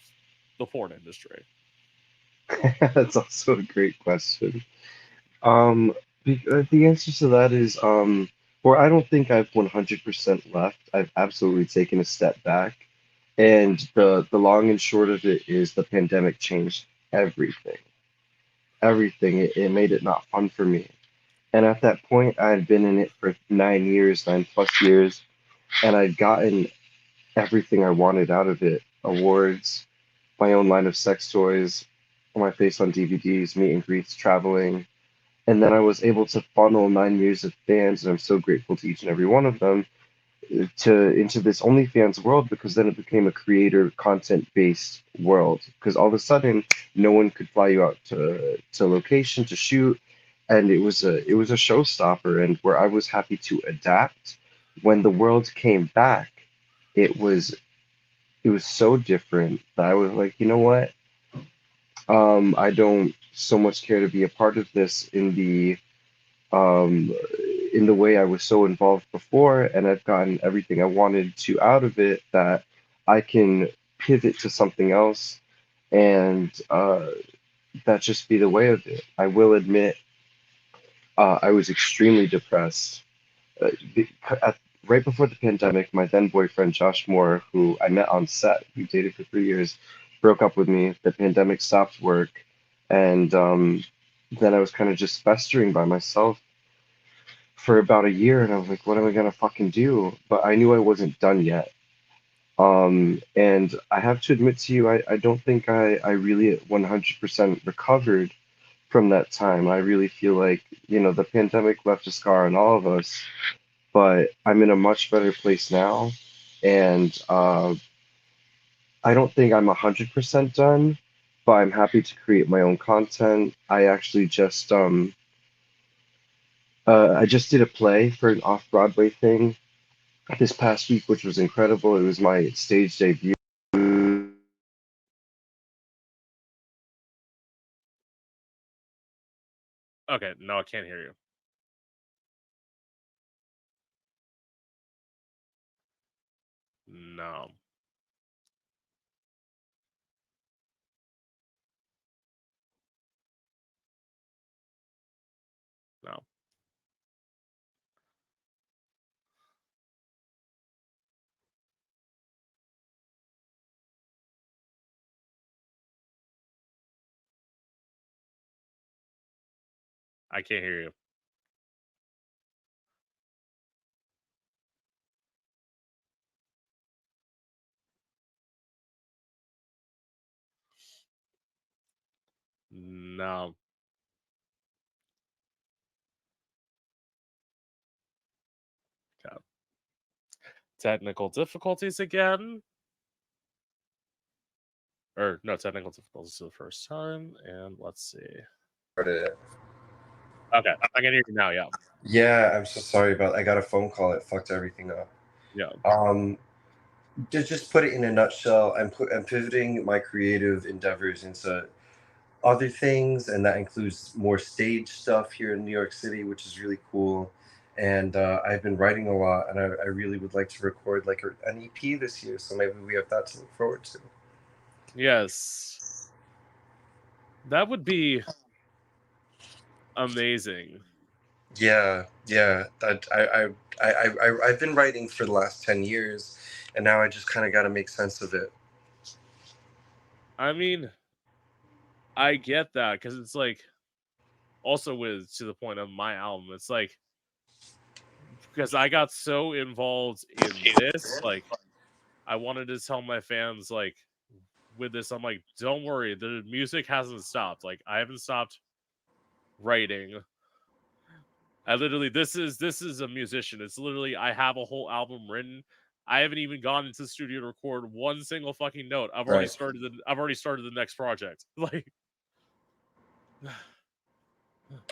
the porn industry? That's also a great question. Um, the answer to that is, or I don't think I've 100% left. I've absolutely taken a step back. And the long and short of it is the pandemic changed everything. Everything. It made it not fun for me. And at that point, I had been in it for 9 years, 9+ years, and I'd gotten everything I wanted out of it. Awards, my own line of sex toys, my face on DVDs, meet and greets, traveling. And then I was able to funnel 9 years of fans, and I'm so grateful to each and every one of them to into this OnlyFans world, because then it became a creator content based world, because all of a sudden no one could fly you out to location to shoot, and it was a showstopper. And where I was happy to adapt, when the world came back, it was it was so different that I was like, you know what, I don't so much care to be a part of this um, in the way I was so involved before, and I've gotten everything I wanted to out of it, that I can pivot to something else, and that just be the way of it. I will admit, I was extremely depressed. Be- at, right before the pandemic, my then boyfriend, Josh Moore, who I met on set, we dated for 3 years, broke up with me. The pandemic stopped work, and then I was kind of just festering by myself for about a year, and I was like, what am I gonna fucking do? But I knew I wasn't done yet. And I have to admit to you, I don't think I really 100% recovered from that time. I really feel like, the pandemic left a scar on all of us, but I'm in a much better place now. And I don't think I'm 100% done, but I'm happy to create my own content. I just did a play for an off-Broadway thing this past week, which was incredible. It was my stage debut. Okay, no, I can't hear you. No, no, I can't hear you. No. Okay. Technical difficulties again. Or no, technical difficulties for the first time. And let's see. Started it. Okay, I can hear you now. Yeah, Yeah, I'm so sorry about. I got a phone call. It fucked everything up. yeah, Um, to just put it in a nutshell, I'm pivoting my creative endeavors into other things, and that includes more stage stuff here in New York City, which is really cool. And I've been writing a lot, and I really would like to record like an EP this year. So maybe we have that to look forward to. yes. That would be amazing. Yeah, yeah. I've been writing for the last 10 years, and now I just kind of got to make sense of it. I mean, I get that because it's like also with to the point of my album. It's like because I got so involved in this, like I wanted to tell my fans like with this, I'm like, don't worry, the music hasn't stopped. Like I haven't stopped writing. I literally this is a musician. It's literally I have a whole album written. I haven't even gone into the studio to record one single fucking note. Right. I've already started the next project. Like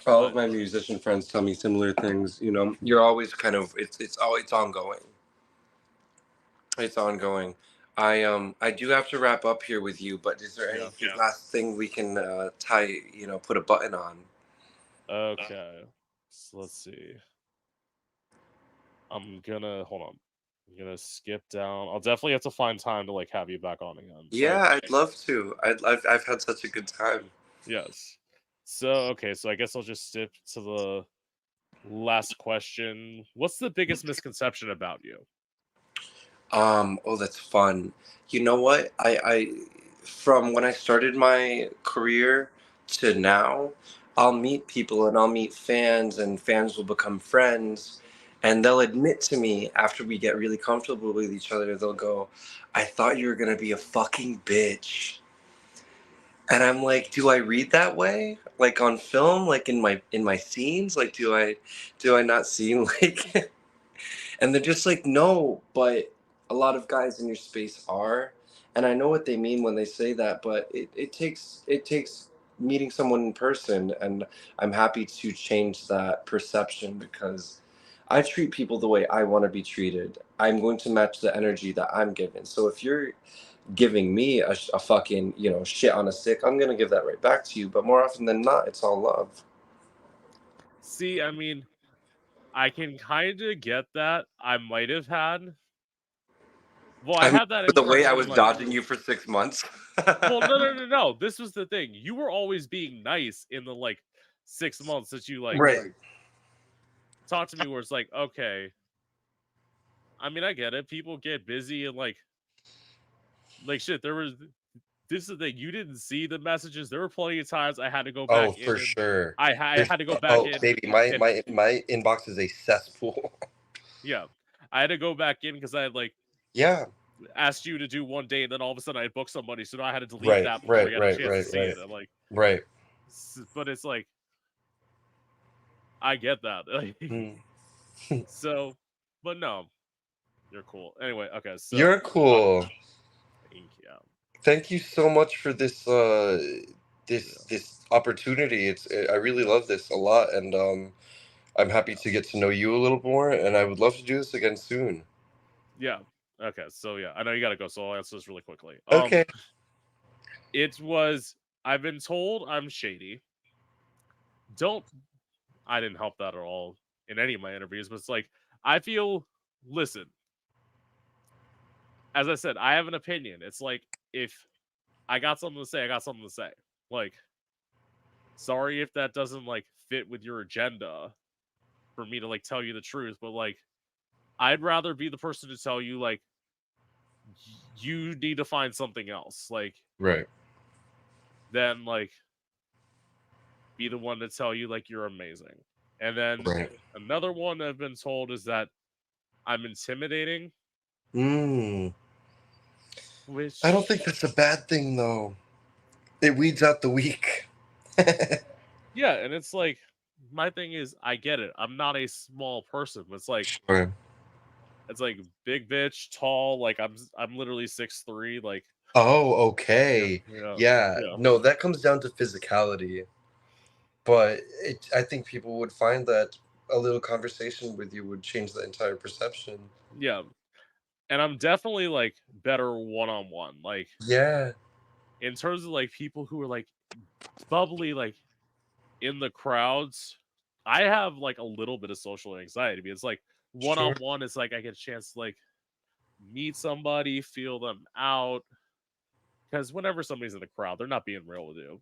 All of but my musician friends tell me similar things. You're always kind of it's ongoing. It's ongoing. I do have to wrap up here with you, but is there yeah. anything last thing we can tie, put a button on? Okay. So let's see. I'm gonna hold on. I'm gonna skip down. I'll definitely have to find time to like have you back on again. So Yeah, I'd love to. I've had such a good time. yes. So okay, so I guess I'll just skip to the last question. What's the biggest misconception about you? Oh, that's fun. You know what? From when I started my career to now, I'll meet people and I'll meet fans, and fans will become friends. And they'll admit to me after we get really comfortable with each other, they'll go, I thought you were going to be a fucking bitch. And I'm like, do I read that way? Like on film, like in my scenes? Like do I not seem like And they're just like, no, but a lot of guys in your space are. And I know what they mean when they say that, but it takes meeting someone in person, and I'm happy to change that perception because I treat people the way I want to be treated. I'm going to match the energy that I'm given. So if you're giving me a fucking, shit on a stick, I'm gonna give that right back to you. But more often than not, it's all love. See, I mean, I can kind of get that. I might have had. Well, I I mean, had that for in the way I person, was like, dodging you for 6 months. well, no, no, no, no. This was the thing. You were always being nice in the like 6 months that you like Right. talked to me. Where it's like, okay, I mean, I get it. People get busy and like shit. There was this is the thing. You didn't see the messages. There were plenty of times I had to go Oh, back in for and sure. I had to go back Oh, in baby, my and my my inbox is a cesspool. yeah, I had to go back in because I had like Yeah. asked you to do one day, and then all of a sudden I had booked somebody, so now I had to delete Right, that before right, you had a right, chance to right, see right, it. I'm like, right. but it's like I get that. Mm. So, but no, you're cool. Anyway, okay, so You're cool. yeah, Thank you so much for this yeah, this opportunity. I really love this a lot, and I'm happy to get to know you a little more, and I would love to do this again soon. yeah. Okay, so yeah, I know you gotta go, so I'll answer this really quickly. Okay. It was I've been told I'm shady. Don't I didn't help that at all in any of my interviews, but it's like I feel. Listen, as I said, I have an opinion. It's like if I got something to say, I got something to say. Like, sorry if that doesn't like fit with your agenda for me to like tell you the truth, but like I'd rather be the person to tell you like you need to find something else, like Right. than like be the one to tell you like you're amazing. And then Right. another one I've been told is that I'm intimidating, Mm. I don't think which that's a bad thing though. It weeds out the weak. yeah, and it's like my thing is I get it. I'm not a small person. But Sure. it's like big bitch, tall, like I'm literally 6'3", like Oh, yeah, okay. yeah, Yeah. yeah. No, that comes down to physicality. But I think people would find that a little conversation with you would change the entire perception. Yeah. And I'm definitely like better one on one. Like Yeah, in terms of like people who are like bubbly, like in the crowds, I have like a little bit of social anxiety. But it's like one sure. on one is like I get a chance to like meet somebody, feel them out. Because whenever somebody's in a crowd, they're not being real with you.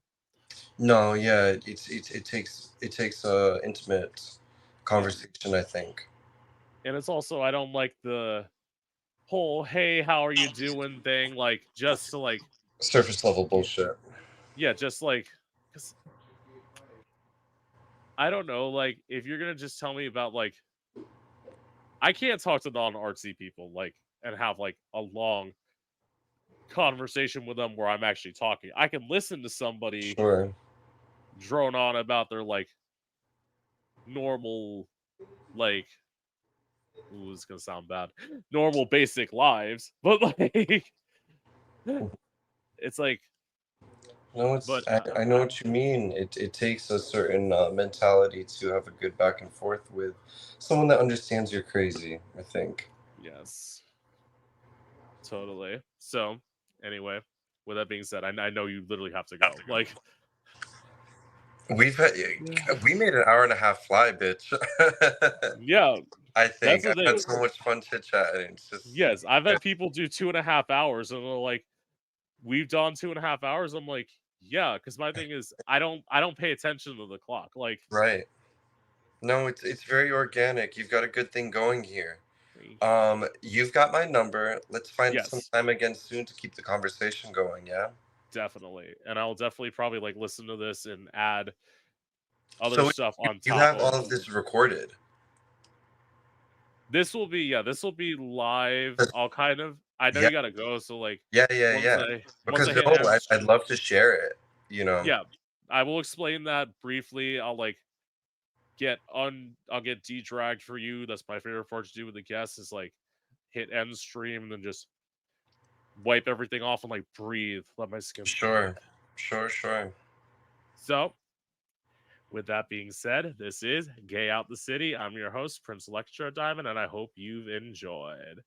No, yeah, it takes a intimate Yeah. conversation, I think. And it's also I don't like the whole hey, how are you doing thing, like just to like Surface level get bullshit. yeah, just like because I don't know, like if you're gonna just tell me about like I can't talk to non-artsy people like and have like a long conversation with them where I'm actually talking. I can listen to somebody Sure. drone on about their like normal like ooh, it's gonna sound bad. Normal basic lives. But like it's like No, but I know what you mean. It takes a certain mentality to have a good back and forth with someone that understands you're crazy, I think. yes, totally. So anyway, with that being said, I know you literally have to go. Like We've had, yeah, we made an hour and a half fly, bitch. yeah, I that's think the I've had thing. so much fun chit chatting. It's just Yes, I've had people do 2.5 hours and they're like, we've done 2.5 hours. I'm like, yeah, because my thing is I don't pay attention to the clock. Like, right. No, it's very organic. You've got a good thing going here. thank you. You've got my number. Let's find some Yes, time again soon to keep the conversation going, yeah? definitely. And I'll definitely probably like listen to this and add other So stuff on you top have all of of this recorded. this will be yeah, this will be live. I'll kind of I know Yeah, you gotta go, so like yeah, yeah, yeah. once Because I hit no, end I'd love to share it, you know. yeah, I will explain that briefly. I'll like I'll get de-dragged for you. That's my favorite part to do with the guests is like hit end stream and then just wipe everything off and like breathe, let my skin breathe. Sure. Sure, sure. So with that being said, this is Gay Out the City. I'm your host, Prince Electro Diamond, and I hope you've enjoyed.